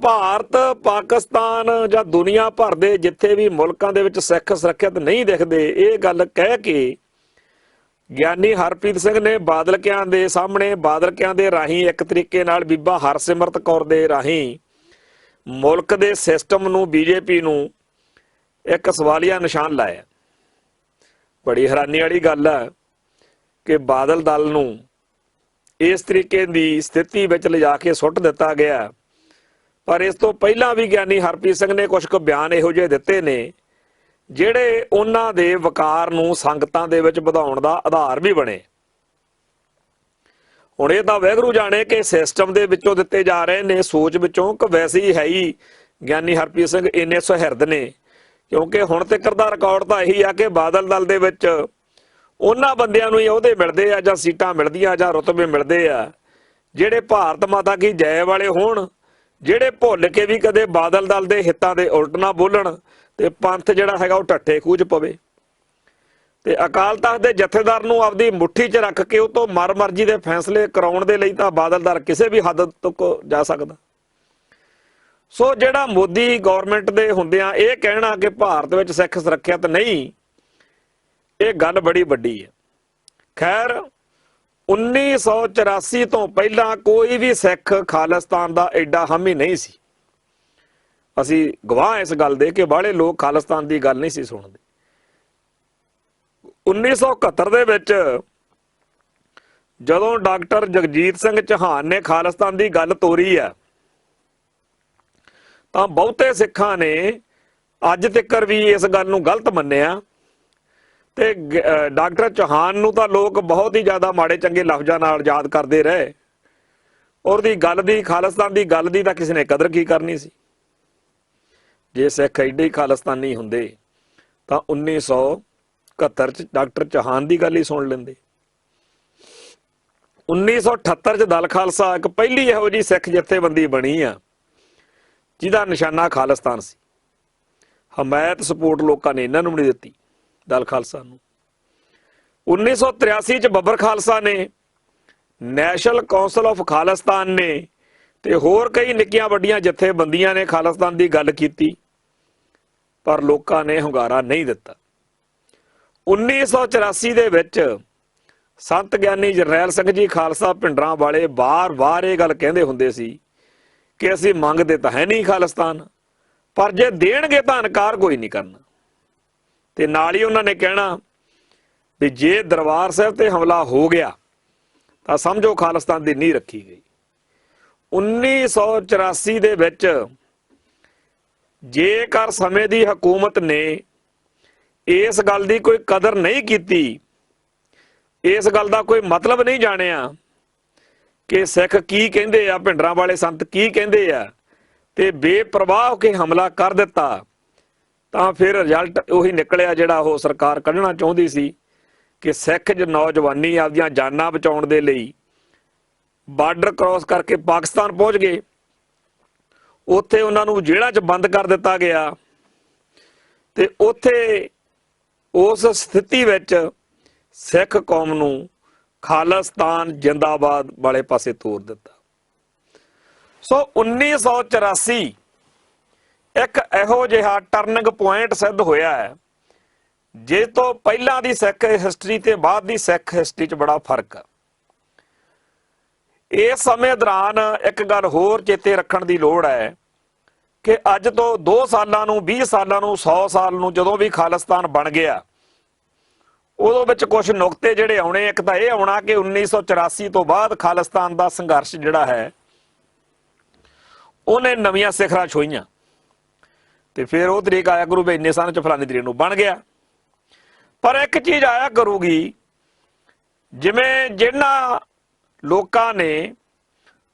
ਭਾਰਤ, ਪਾਕਿਸਤਾਨ ਜਾਂ ਦੁਨੀਆ ਭਰ ਦੇ ਜਿੱਥੇ ਵੀ ਮੁਲਕਾਂ ਦੇ ਵਿੱਚ ਸਿੱਖ ਸੁਰੱਖਿਅਤ ਨਹੀਂ ਦਿਖਦੇ, ਇਹ ਗੱਲ ਕਹਿ ਕੇ ਗਿਆਨੀ ਹਰਪ੍ਰੀਤ ਸਿੰਘ ਨੇ ਬਾਦਲਕਿਆਂ ਦੇ ਸਾਹਮਣੇ, ਬਾਦਲਕਿਆਂ ਦੇ ਰਾਹੀਂ ਇੱਕ ਤਰੀਕੇ ਨਾਲ ਬੀਬਾ ਹਰਸਿਮਰਤ ਕੌਰ ਦੇ ਰਾਹੀਂ ਮੁਲਕ ਦੇ ਸਿਸਟਮ ਨੂੰ, ਬੀਜੇਪੀ ਨੂੰ ਇੱਕ ਸਵਾਲੀਆ ਨਿਸ਼ਾਨ ਲਾਇਆ। ਬੜੀ ਹੈਰਾਨੀ ਵਾਲੀ ਗੱਲ ਹੈ ਕਿ ਬਾਦਲ ਦਲ ਨੂੰ ਇਸ ਤਰੀਕੇ ਦੀ ਸਥਿਤੀ ਵਿੱਚ ਲਿਜਾ ਕੇ ਸੁੱਟ ਦਿੱਤਾ ਗਿਆ। ਪਰ ਇਸ ਤੋਂ ਪਹਿਲਾਂ ਵੀ ਗਿਆਨੀ ਹਰਪ੍ਰੀਤ ਸਿੰਘ ਨੇ ਕੁਝ ਕੁ ਬਿਆਨ ਇਹੋ ਜਿਹੇ ਦਿੱਤੇ ਨੇ ਜਿਹੜੇ ਉਹਨਾਂ ਦੇ ਵਕਾਰ ਨੂੰ ਸੰਗਤਾਂ ਦੇ ਵਿੱਚ ਵਧਾਉਣ ਦਾ ਆਧਾਰ ਵੀ ਬਣੇ। ਹੁਣ ਇਹ ਤਾਂ ਵਾਹਿਗੁਰੂ ਜਾਣੇ ਕਿ ਸਿਸਟਮ ਦੇ ਵਿੱਚੋਂ ਦਿੱਤੇ ਜਾ ਰਹੇ ਨੇ, ਸੋਚ ਵਿੱਚੋਂ, ਕਿ ਵੈਸੇ ਹੀ ਹੈ ਹੀ ਗਿਆਨੀ ਹਰਪ੍ਰੀਤ ਸਿੰਘ ਇੰਨੇ ਸੁਹਿਰਦ ਨੇ। ਕਿਉਂਕਿ ਹੁਣ ਤੱਕ ਦਾ ਰਿਕਾਰਡ ਤਾਂ ਇਹੀ ਆ ਕਿ ਬਾਦਲ ਦਲ ਦੇ ਵਿੱਚ ਉਹਨਾਂ ਬੰਦਿਆਂ ਨੂੰ ਹੀ ਅਹੁਦੇ ਮਿਲਦੇ ਆ, ਜਾਂ ਸੀਟਾਂ ਮਿਲਦੀਆਂ, ਜਾਂ ਰੁਤਬੇ ਮਿਲਦੇ ਆ ਜਿਹੜੇ ਭਾਰਤ ਮਾਤਾ ਕੀ ਜੈ ਵਾਲੇ ਹੋਣ, ਜਿਹੜੇ ਭੁੱਲ ਕੇ ਵੀ ਕਦੇ ਬਾਦਲ ਦਲ ਦੇ ਹਿੱਤਾਂ ਦੇ ਉਲਟ ਨਾ ਬੋਲਣ ਤੇ ਪੰਥ ਜਿਹੜਾ ਹੈਗਾ ਉਹ ਢੱਠੇ ਖੂਜ ਪਵੇ। ਤੇ ਅਕਾਲ ਤਖਤ ਦੇ ਜਥੇਦਾਰ ਨੂੰ ਆਪਦੀ ਮੁੱਠੀ 'ਚ ਰੱਖ ਕੇ ਉਹ ਤੋਂ ਮਰਮਰਜੀ ਦੇ ਫੈਸਲੇ ਕਰਾਉਣ ਦੇ ਲਈ ਤਾਂ ਬਾਦਲ ਦਲ ਕਿਸੇ ਵੀ ਹੱਦ ਤੱਕ ਜਾ ਸਕਦਾ। ਸੋ ਜਿਹੜਾ ਮੋਦੀ ਗਵਰਨਮੈਂਟ ਦੇ ਹੁੰਦਿਆਂ ਇਹ ਕਹਿਣਾ ਕਿ ਭਾਰਤ ਵਿੱਚ ਸਿੱਖ ਸੁਰੱਖਿਅਤ ਨਹੀਂ, ਇਹ ਗੱਲ ਬੜੀ ਵੱਡੀ ਹੈ। ਖੈਰ 1984 ਤੋਂ ਪਹਿਲਾਂ ਕੋਈ ਵੀ ਸਿੱਖ ਖਾਲਿਸਤਾਨ ਦਾ ਐਡਾ ਹਾਮੀ ਨਹੀਂ ਸੀ। ਅਸੀਂ ਗਵਾਹ ਇਸ ਗੱਲ ਦੇ ਕਿ ਬਾਹਲੇ ਲੋਕ ਖਾਲਿਸਤਾਨ ਦੀ ਗੱਲ ਨਹੀਂ ਸੀ ਸੁਣਦੇ। 1971 ਦੇ ਵਿੱਚ ਜਦੋਂ ਡਾਕਟਰ ਜਗਜੀਤ ਸਿੰਘ ਚੌਹਾਨ ਨੇ ਖਾਲਿਸਤਾਨ ਦੀ ਗੱਲ ਤੋਰੀ ਆ ਤਾਂ ਬਹੁਤੇ ਸਿੱਖਾਂ ਨੇ ਅੱਜ ਤੱਕ ਵੀ ਇਸ ਗੱਲ ਨੂੰ ਗਲਤ ਮੰਨਿਆ। ਤੇ ਡਾਕਟਰ ਚੌਹਾਨ ਨੂੰ ਤਾਂ ਲੋਕ ਬਹੁਤ ਹੀ ਜ਼ਿਆਦਾ ਮਾੜੇ ਚੰਗੇ ਲਫ਼ਜ਼ਾਂ ਨਾਲ ਯਾਦ ਕਰਦੇ ਰਹੇ। ਉਹਦੀ ਗੱਲ ਦੀ, ਖਾਲਿਸਤਾਨ ਦੀ ਗੱਲ ਦੀ ਤਾਂ ਕਿਸੇ ਨੇ ਕਦਰ ਕੀ ਕਰਨੀ ਸੀ। ਜੇ ਸਿੱਖ ਐਡੇ ਹੀ ਖਾਲਿਸਤਾਨੀ ਹੁੰਦੇ ਤਾਂ 1971 ਚ ਡਾਕਟਰ ਚੌਹਾਨ ਦੀ ਗੱਲ ਹੀ ਸੁਣ ਲੈਂਦੇ। 1978 ਚ ਦਲ ਖਾਲਸਾ ਇੱਕ ਪਹਿਲੀ ਇਹੋ ਜਿਹੀ ਸਿੱਖ ਜਥੇਬੰਦੀ ਬਣੀ ਆ ਜਿਹਦਾ ਨਿਸ਼ਾਨਾ ਖਾਲਿਸਤਾਨ ਸੀ। ਹਮਾਇਤ ਸਪੋਰਟ ਲੋਕਾਂ ਨੇ ਇਹਨਾਂ ਨੂੰ ਨਹੀਂ ਦਿੱਤੀ, ਦਲ ਖਾਲਸਾ ਨੂੰ। 1983 ਚ ਬੱਬਰ ਖਾਲਸਾ ਨੇ, ਨੈਸ਼ਨਲ ਕੌਂਸਲ ਆਫ ਖਾਲਿਸਤਾਨ ਨੇ ਤੇ ਹੋਰ ਕਈ ਨਿੱਕੀਆਂ ਵੱਡੀਆਂ ਜਥੇਬੰਦੀਆਂ ਨੇ ਖਾਲਿਸਤਾਨ ਦੀ ਗੱਲ ਕੀਤੀ, ਪਰ ਲੋਕਾਂ ਨੇ ਹੁੰਗਾਰਾ ਨਹੀਂ ਦਿੱਤਾ। 1984 ਦੇ ਵਿੱਚ ਸੰਤ ਗਿਆਨੀ ਜਰਨੈਲ ਸਿੰਘ ਜੀ ਖਾਲਸਾ ਭਿੰਡਰਾਂ ਵਾਲੇ ਵਾਰ-ਵਾਰ ਇਹ ਗੱਲ ਕਹਿੰਦੇ ਹੁੰਦੇ ਸੀ ਕਿ ਅਸੀਂ ਮੰਗਦੇ ਤਾਂ ਹੈ ਨਹੀਂ ਖਾਲਿਸਤਾਨ, ਪਰ ਜੇ ਦੇਣਗੇ ਤਾਂ ਇਨਕਾਰ ਕੋਈ ਨਹੀਂ ਕਰਨਾ। ਤੇ ਨਾਲ ਹੀ ਉਹਨਾਂ ਨੇ ਕਹਿਣਾ ਵੀ ਜੇ ਦਰਬਾਰ ਸਾਹਿਬ ਤੇ ਹਮਲਾ ਹੋ ਗਿਆ ਤਾਂ ਸਮਝੋ ਖਾਲਿਸਤਾਨ ਦੀ ਨੀਂਹ ਰੱਖੀ ਗਈ। 1984 ਦੇ ਵਿੱਚ ਜੇਕਰ ਸਮੇਂ ਦੀ ਹਕੂਮਤ ਨੇ ਇਸ ਗੱਲ ਦੀ ਕੋਈ ਕਦਰ ਨਹੀਂ ਕੀਤੀ, ਇਸ ਗੱਲ ਦਾ ਕੋਈ ਮਤਲਬ ਨਹੀਂ ਜਾਣਿਆ ਕਿ ਸਿੱਖ ਕੀ ਕਹਿੰਦੇ ਆ, ਭਿੰਡਰਾਂ ਵਾਲੇ ਸੰਤ ਕੀ ਕਹਿੰਦੇ ਆ, ਤੇ ਬੇਪਰਵਾਹ ਹੋ ਕੇ ਹਮਲਾ ਕਰ ਦਿੱਤਾ, ਤਾਂ ਫਿਰ ਰਿਜ਼ਲਟ ਉਹੀ ਨਿਕਲਿਆ ਜਿਹੜਾ ਉਹ ਸਰਕਾਰ ਕੱਢਣਾ ਚਾਹੁੰਦੀ ਸੀ ਕਿ ਸਿੱਖ ਨੌਜਵਾਨੀ ਆਪਦੀਆਂ ਜਾਨਾਂ ਬਚਾਉਣ ਦੇ ਲਈ ਬਾਰਡਰ ਕ੍ਰਾਸ ਕਰਕੇ ਪਾਕਿਸਤਾਨ ਪਹੁੰਚ ਗਏ। ਉੱਥੇ ਉਹਨਾਂ ਨੂੰ ਜੇਲ੍ਹਾਂ 'ਚ ਬੰਦ ਕਰ ਦਿੱਤਾ ਗਿਆ ਤੇ ਉੱਥੇ ਉਸ ਸਥਿਤੀ ਵਿੱਚ ਸਿੱਖ ਕੌਮ ਨੂੰ ਖਾਲਿਸਤਾਨ ਜਿੰਦਾਬਾਦ ਵਾਲੇ ਪਾਸੇ ਤੋਰ ਦਿੱਤਾ। ਸੋ 1984 ਇੱਕ ਇਹੋ ਜਿਹਾ ਟਰਨਿੰਗ ਪੁਆਇੰਟ ਸਿੱਧ ਹੋਇਆ ਹੈ ਜਿਸ ਤੋਂ ਪਹਿਲਾਂ ਦੀ ਸਿੱਖ ਹਿਸਟਰੀ ਤੇ ਬਾਅਦ ਦੀ ਸਿੱਖ ਹਿਸਟਰੀ 'ਚ ਬੜਾ ਫਰਕ ਹੈ। ਇਸ ਸਮੇਂ ਦੌਰਾਨ ਇੱਕ ਗੱਲ ਹੋਰ ਚੇਤੇ ਰੱਖਣ ਦੀ ਲੋੜ ਹੈ ਕਿ ਅੱਜ ਤੋਂ 2 ਸਾਲਾਂ ਨੂੰ, 20 ਸਾਲਾਂ ਨੂੰ, 100 ਸਾਲ ਨੂੰ ਜਦੋਂ ਵੀ ਖਾਲਿਸਤਾਨ ਬਣ ਗਿਆ ਉਦੋਂ ਵਿੱਚ ਕੁਝ ਨੁਕਤੇ ਜਿਹੜੇ ਆਉਣੇ। ਇੱਕ ਤਾਂ ਇਹ ਆਉਣਾ ਕਿ 1984 ਤੋਂ ਬਾਅਦ ਖਾਲਿਸਤਾਨ ਦਾ ਸੰਘਰਸ਼ ਜਿਹੜਾ ਹੈ ਉਹਨੇ ਨਵੀਆਂ ਸਿਖਰਾਂ ਛੂਹੀਆਂ। ਤੇ ਫਿਰ ਉਹ ਤਰੀਕ ਆਇਆ ਕਰੂ ਵੀ ਇੰਨੇ ਸਾਲ ਚ ਫਲਾਨੀ ਤਰੀਕ ਨੂੰ ਬਣ ਗਿਆ। ਪਰ ਇੱਕ ਚੀਜ਼ ਆਇਆ ਕਰੂਗੀ, ਜਿਵੇਂ ਜਿਹਨਾਂ ਲੋਕਾਂ ਨੇ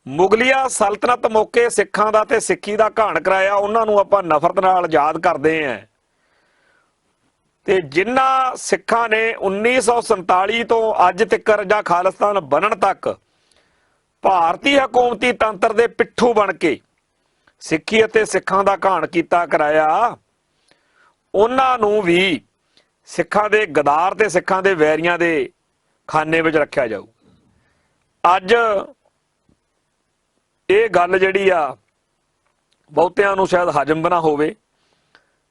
ਮੁਗਲਿਆ ਸਲਤਨਤ ਮੌਕੇ ਸਿੱਖਾਂ ਦਾ ਤੇ ਸਿੱਖੀ ਦਾ ਘਾਣ ਕਰਾਇਆ, ਉਹਨਾਂ ਨੂੰ ਆਪਾਂ ਨਫ਼ਰਤ ਨਾਲ ਯਾਦ ਕਰਦੇ ਆਂ। ਤੇ ਜਿਨ੍ਹਾਂ ਸਿੱਖਾਂ ਨੇ 1947 ਤੋਂ ਅੱਜ ਤੱਕ ਜਾਂ ਖਾਲਿਸਤਾਨ ਬਣਨ ਤੱਕ ਭਾਰਤੀ ਹਕੂਮਤੀ ਤੰਤਰ ਦੇ ਪਿੱਠੂ ਬਣ ਕੇ ਸਿੱਖੀ ਅਤੇ ਸਿੱਖਾਂ ਦਾ ਘਾਣ ਕੀਤਾ ਕਰਾਇਆ, ਉਹਨਾਂ ਨੂੰ ਵੀ ਸਿੱਖਾਂ ਦੇ ਗਦਾਰ ਤੇ ਸਿੱਖਾਂ ਦੇ ਵੈਰੀਆਂ ਦੇ ਖਾਨੇ ਵਿੱਚ ਰੱਖਿਆ ਜਾਊ। ਅੱਜ ਇਹ ਗੱਲ ਜਿਹੜੀ ਆ ਬਹੁਤਿਆਂ ਨੂੰ ਸ਼ਾਇਦ ਹਜਮ ਵੀ ਨਾ ਹੋਵੇ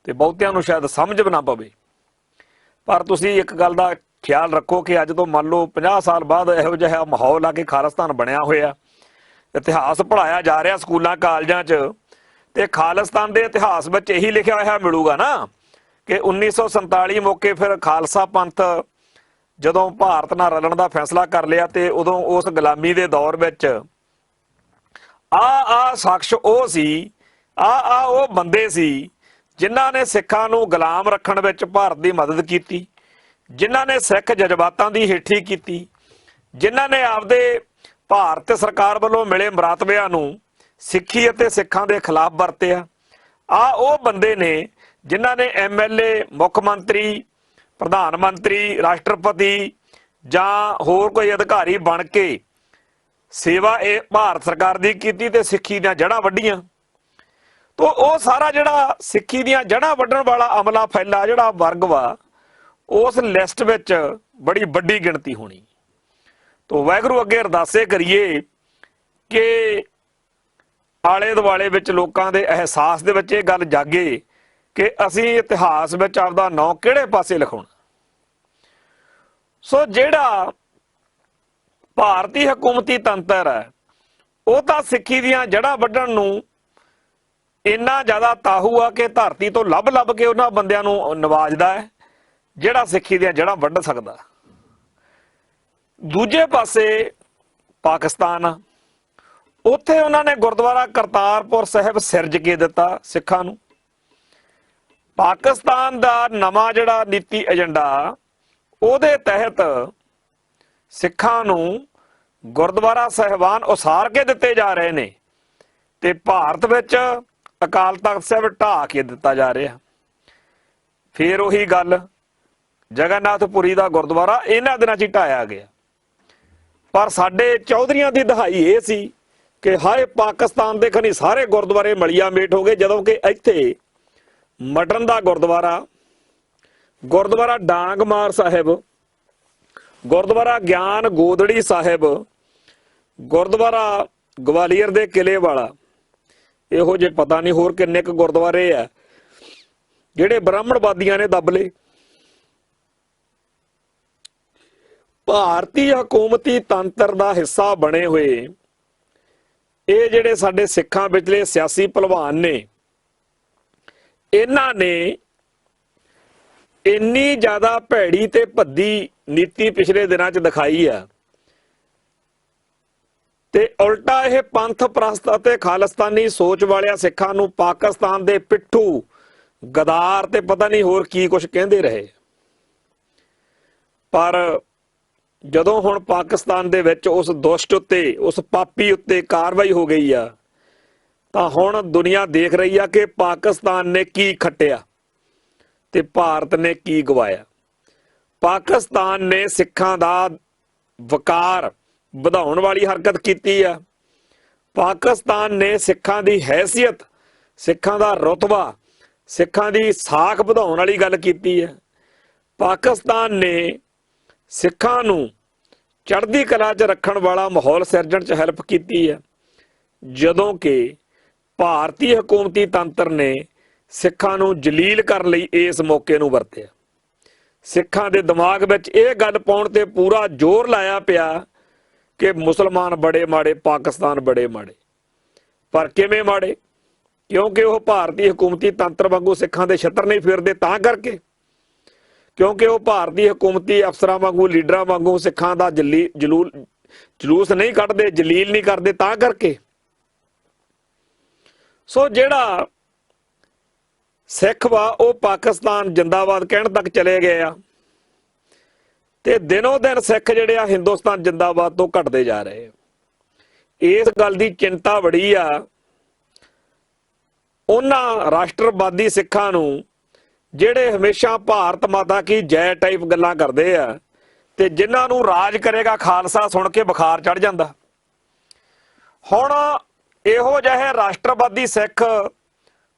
ਤੇ ਬਹੁਤਿਆਂ ਨੂੰ ਸ਼ਾਇਦ ਸਮਝ ਵੀ ਨਾ ਪਵੇ, ਪਰ ਤੁਸੀਂ ਇੱਕ ਗੱਲ ਦਾ ਖਿਆਲ ਰੱਖੋ ਕਿ ਅੱਜ ਤੋਂ ਮੰਨ ਲਓ 50 ਸਾਲ ਬਾਅਦ ਇਹੋ ਜਿਹਾ ਮਾਹੌਲ ਆ ਕਿ ਖਾਲਿਸਤਾਨ ਬਣਿਆ ਹੋਇਆ, ਇਤਿਹਾਸ ਪੜ੍ਹਾਇਆ ਜਾ ਰਿਹਾ ਸਕੂਲਾਂ ਕਾਲਜਾਂ 'ਚ, ਤੇ ਖਾਲਿਸਤਾਨ ਦੇ ਇਤਿਹਾਸ ਵਿੱਚ ਇਹੀ ਲਿਖਿਆ ਹੋਇਆ ਮਿਲੂਗਾ ਨਾ ਕਿ 1947 ਮੌਕੇ ਫਿਰ ਖਾਲਸਾ ਪੰਥ ਜਦੋਂ ਭਾਰਤ ਨਾਲ ਰਲਣ ਦਾ ਫੈਸਲਾ ਕਰ ਲਿਆ ਤੇ ਉਦੋਂ ਉਸ ਗੁਲਾਮੀ ਦੇ ਦੌਰ ਵਿੱਚ ਆ ਸ਼ਖਸ ਉਹ ਸੀ, ਆ ਉਹ ਬੰਦੇ ਸੀ ਜਿਨ੍ਹਾਂ ਨੇ ਸਿੱਖਾਂ ਨੂੰ ਗੁਲਾਮ ਰੱਖਣ ਵਿੱਚ ਭਾਰਤ ਦੀ ਮਦਦ ਕੀਤੀ, ਜਿਨ੍ਹਾਂ ਨੇ ਸਿੱਖ ਜਜ਼ਬਾਤਾਂ ਦੀ ਹੇਠੀ ਕੀਤੀ, ਜਿਨ੍ਹਾਂ ਨੇ ਆਪਦੇ ਭਾਰਤ ਸਰਕਾਰ ਵੱਲੋਂ ਮਿਲੇ ਮਰਾਤਬਿਆਂ ਨੂੰ ਸਿੱਖੀ ਅਤੇ ਸਿੱਖਾਂ ਦੇ ਖਿਲਾਫ ਵਰਤਿਆ। ਆ ਉਹ ਬੰਦੇ ਨੇ ਜਿਨ੍ਹਾਂ ਨੇ MLA, ਮੁੱਖ ਮੰਤਰੀ, ਪ੍ਰਧਾਨ ਮੰਤਰੀ, ਰਾਸ਼ਟਰਪਤੀ ਜਾਂ ਹੋਰ ਕੋਈ ਅਧਿਕਾਰੀ ਬਣ ਕੇ ਸੇਵਾ ਇਹ ਭਾਰਤ ਸਰਕਾਰ ਦੀ ਕੀਤੀ ਤੇ ਸਿੱਖੀ ਦੀਆਂ ਜੜ੍ਹਾਂ ਵੱਢੀਆਂ। ਤੋ ਉਹ ਸਾਰਾ ਜਿਹੜਾ ਸਿੱਖੀ ਦੀਆਂ ਜੜ੍ਹਾਂ ਵੱਢਣ ਵਾਲਾ ਅਮਲਾ ਫੈਲਾ ਜਿਹੜਾ ਵਰਗ ਵਾ, ਉਸ ਲਿਸਟ ਵਿੱਚ ਬੜੀ ਵੱਡੀ ਗਿਣਤੀ ਹੋਣੀ। ਤੋ ਵਾਹਿਗੁਰੂ ਅੱਗੇ ਅਰਦਾਸੇ ਕਰੀਏ ਕਿ ਆਲੇ ਦੁਆਲੇ ਵਿੱਚ ਲੋਕਾਂ ਦੇ ਅਹਿਸਾਸ ਦੇ ਵਿੱਚ ਇਹ ਗੱਲ ਜਾਗੇ ਕਿ ਅਸੀਂ ਇਤਿਹਾਸ ਵਿੱਚ ਆਪਦਾ ਨਾਂ ਕਿਹੜੇ ਪਾਸੇ ਲਿਖਾਉਣਾ। ਸੋ ਜਿਹੜਾ ਭਾਰਤੀ ਹਕੂਮਤੀ ਤੰਤਰ ਹੈ ਉਹ ਤਾਂ ਸਿੱਖੀ ਦੀਆਂ ਜੜ੍ਹਾਂ ਵੱਢਣ ਨੂੰ ਇੰਨਾ ਜ਼ਿਆਦਾ ਤਾਹੂ ਆ ਕਿ ਧਰਤੀ ਤੋਂ ਲੱਭ ਕੇ ਉਹਨਾਂ ਬੰਦਿਆਂ ਨੂੰ ਨਵਾਜਦਾ ਹੈ ਜਿਹੜਾ ਸਿੱਖੀ ਦੀਆਂ ਜੜ੍ਹਾਂ ਵੱਢ ਸਕਦਾ। ਦੂਜੇ ਪਾਸੇ ਪਾਕਿਸਤਾਨ, ਉੱਥੇ ਉਹਨਾਂ ਨੇ ਗੁਰਦੁਆਰਾ ਕਰਤਾਰਪੁਰ ਸਾਹਿਬ ਸਿਰਜ ਕੇ ਦਿੱਤਾ ਸਿੱਖਾਂ ਨੂੰ। ਪਾਕਿਸਤਾਨ ਦਾ ਨਵਾਂ ਜਿਹੜਾ ਨੀਤੀ ਏਜੰਡਾ, ਉਹਦੇ ਤਹਿਤ ਸਿੱਖਾਂ ਨੂੰ ਗੁਰਦੁਆਰਾ ਸਾਹਿਬਾਨ ਉਸਾਰ ਕੇ ਦਿੱਤੇ ਜਾ ਰਹੇ ਨੇ ਤੇ ਭਾਰਤ ਵਿੱਚ ਅਕਾਲ ਤਖਤ ਸਾਹਿਬ ਢਾਹ ਕੇ ਦਿੱਤਾ ਜਾ ਰਿਹਾ। ਫਿਰ ਉਹੀ ਗੱਲ, ਜਗਨਨਾਥਪੁਰੀ ਦਾ ਗੁਰਦੁਆਰਾ ਇਹਨਾਂ ਦਿਨਾਂ 'ਚ ਹੀ ਢਾਇਆ ਗਿਆ। ਪਰ ਸਾਡੇ ਚੌਧਰੀਆਂ ਦੀ ਦਹਾਈ ਇਹ ਸੀ ਕਿ ਹਾਏ ਪਾਕਿਸਤਾਨ ਦੇ ਖਨੀ ਸਾਰੇ ਗੁਰਦੁਆਰੇ ਮਲੀਆ ਮੇਟ ਹੋ ਗਏ, ਜਦੋਂ ਕਿ ਇੱਥੇ ਮਟਨ ਦਾ ਗੁਰਦੁਆਰਾ, ਗੁਰਦੁਆਰਾ ਡਾਂਗਮਾਰ ਸਾਹਿਬ, ਗੁਰਦੁਆਰਾ ਗਿਆਨ ਗੋਦੜੀ ਸਾਹਿਬ, ਗੁਰਦੁਆਰਾ ਗਵਾਲੀਅਰ ਦੇ ਕਿਲੇ ਵਾਲਾ, ਇਹੋ ਜਿਹੇ ਪਤਾ ਨਹੀਂ ਹੋਰ ਕਿੰਨੇ ਕੁ ਗੁਰਦੁਆਰੇ ਆ ਜਿਹੜੇ ਬ੍ਰਾਹਮਣਵਾਦੀਆਂ ਨੇ ਦੱਬ ਲਏ। ਭਾਰਤੀ ਹਕੂਮਤੀ ਤੰਤਰ ਦਾ ਹਿੱਸਾ ਬਣੇ ਹੋਏ ਇਹ ਜਿਹੜੇ ਸਾਡੇ ਸਿੱਖਾਂ ਵਿਚਲੇ ਸਿਆਸੀ ਭਲਵਾਨ ਨੇ, ਇਹਨਾਂ ਨੇ ਇੰਨੀ ਜ਼ਿਆਦਾ ਭੈੜੀ ਤੇ ਭੱਦੀ ਨੀਤੀ ਪਿਛਲੇ ਦਿਨਾਂ 'ਚ ਦਿਖਾਈ ਆ ਤੇ ਉਲਟਾ ਇਹ ਪੰਥ ਪ੍ਰਸਤ ਅਤੇ ਖਾਲਿਸਤਾਨੀ ਸੋਚ ਵਾਲਿਆਂ ਸਿੱਖਾਂ ਨੂੰ ਪਾਕਿਸਤਾਨ ਦੇ ਪਿੱਠੂ, ਗਦਾਰ ਤੇ ਪਤਾ ਨਹੀਂ ਹੋਰ ਕੀ ਕੁਝ ਕਹਿੰਦੇ ਰਹੇ। ਪਰ ਜਦੋਂ ਹੁਣ ਪਾਕਿਸਤਾਨ ਦੇ ਵਿੱਚ ਉਸ ਦੁਸ਼ਟ ਉੱਤੇ, ਉਸ ਪਾਪੀ ਉੱਤੇ ਕਾਰਵਾਈ ਹੋ ਗਈ ਆ, ਤਾਂ ਹੁਣ ਦੁਨੀਆ ਦੇਖ ਰਹੀ ਆ ਕਿ ਪਾਕਿਸਤਾਨ ਨੇ ਕੀ ਖੱਟਿਆ ਤੇ ਭਾਰਤ ਨੇ ਕੀ ਗਵਾਇਆ। ਪਾਕਿਸਤਾਨ ਨੇ ਸਿੱਖਾਂ ਦਾ ਵਕਾਰ ਵਧਾਉਣ ਵਾਲੀ ਹਰਕਤ ਕੀਤੀ ਆ। ਪਾਕਿਸਤਾਨ ਨੇ ਸਿੱਖਾਂ ਦੀ ਹੈਸੀਅਤ, ਸਿੱਖਾਂ ਦਾ ਰੁਤਬਾ, ਸਿੱਖਾਂ ਦੀ ਸਾਖ ਵਧਾਉਣ ਵਾਲੀ ਗੱਲ ਕੀਤੀ ਹੈ। ਪਾਕਿਸਤਾਨ ਨੇ ਸਿੱਖਾਂ ਨੂੰ ਚੜ੍ਹਦੀ ਕਲਾ 'ਚ ਰੱਖਣ ਵਾਲਾ ਮਾਹੌਲ ਸਿਰਜਣ 'ਚ ਹੈਲਪ ਕੀਤੀ ਹੈ, ਜਦੋਂ ਕਿ ਭਾਰਤੀ ਹਕੂਮਤੀ ਤੰਤਰ ਨੇ ਸਿੱਖਾਂ ਨੂੰ ਜਲੀਲ ਕਰਨ ਲਈ ਇਸ ਮੌਕੇ ਨੂੰ ਵਰਤਿਆ। ਸਿੱਖਾਂ ਦੇ ਦਿਮਾਗ ਵਿੱਚ ਇਹ ਗੱਲ ਪਾਉਣ ਤੇ ਪੂਰਾ ਜ਼ੋਰ ਲਾਇਆ ਪਿਆ ਕਿ ਮੁਸਲਮਾਨ ਬੜੇ ਮਾੜੇ, ਪਾਕਿਸਤਾਨ ਬੜੇ ਮਾੜੇ। ਪਰ ਕਿਵੇਂ ਮਾੜੇ? ਕਿਉਂਕਿ ਉਹ ਭਾਰਤੀ ਹਕੂਮਤੀ ਤੰਤਰ ਵਾਂਗੂ ਸਿੱਖਾਂ ਦੇ ਛੱਤਰ ਨਹੀਂ ਫੇਰਦੇ, ਤਾਂ ਕਰਕੇ। ਕਿਉਂਕਿ ਉਹ ਭਾਰਤੀ ਹਕੂਮਤੀ ਅਫਸਰਾਂ ਵਾਂਗੂ, ਲੀਡਰਾਂ ਵਾਂਗੂ ਸਿੱਖਾਂ ਦਾ ਜਲੂਸ ਨਹੀਂ ਕੱਢਦੇ, ਜਲੀਲ ਨਹੀਂ ਕਰਦੇ, ਤਾਂ ਕਰਕੇ। ਸੋ ਜਿਹੜਾ ਸਿੱਖ ਵਾ ਉਹ ਪਾਕਿਸਤਾਨ ਜਿੰਦਾਬਾਦ ਕਹਿਣ ਤੱਕ ਚਲੇ ਗਏ ਆ ਤੇ ਦਿਨੋਂ ਦਿਨ ਸਿੱਖ ਜਿਹੜੇ ਆ ਹਿੰਦੁਸਤਾਨ ਜਿੰਦਾਬਾਦ ਤੋਂ ਘਟਦੇ ਜਾ ਰਹੇ ਆ। ਇਸ ਗੱਲ ਦੀ ਚਿੰਤਾ ਬੜੀ ਆ ਉਹਨਾਂ ਰਾਸ਼ਟਰਵਾਦੀ ਸਿੱਖਾਂ ਨੂੰ ਜਿਹੜੇ ਹਮੇਸ਼ਾ ਭਾਰਤ ਮਾਤਾ ਕੀ ਜੈ ਟਾਈਪ ਗੱਲਾਂ ਕਰਦੇ ਆ ਤੇ ਜਿਨ੍ਹਾਂ ਨੂੰ ਰਾਜ ਕਰੇਗਾ ਖਾਲਸਾ ਸੁਣ ਕੇ ਬੁਖਾਰ ਚੜ ਜਾਂਦਾ। ਹੁਣ ਇਹੋ ਜਿਹੇ ਰਾਸ਼ਟਰਵਾਦੀ ਸਿੱਖ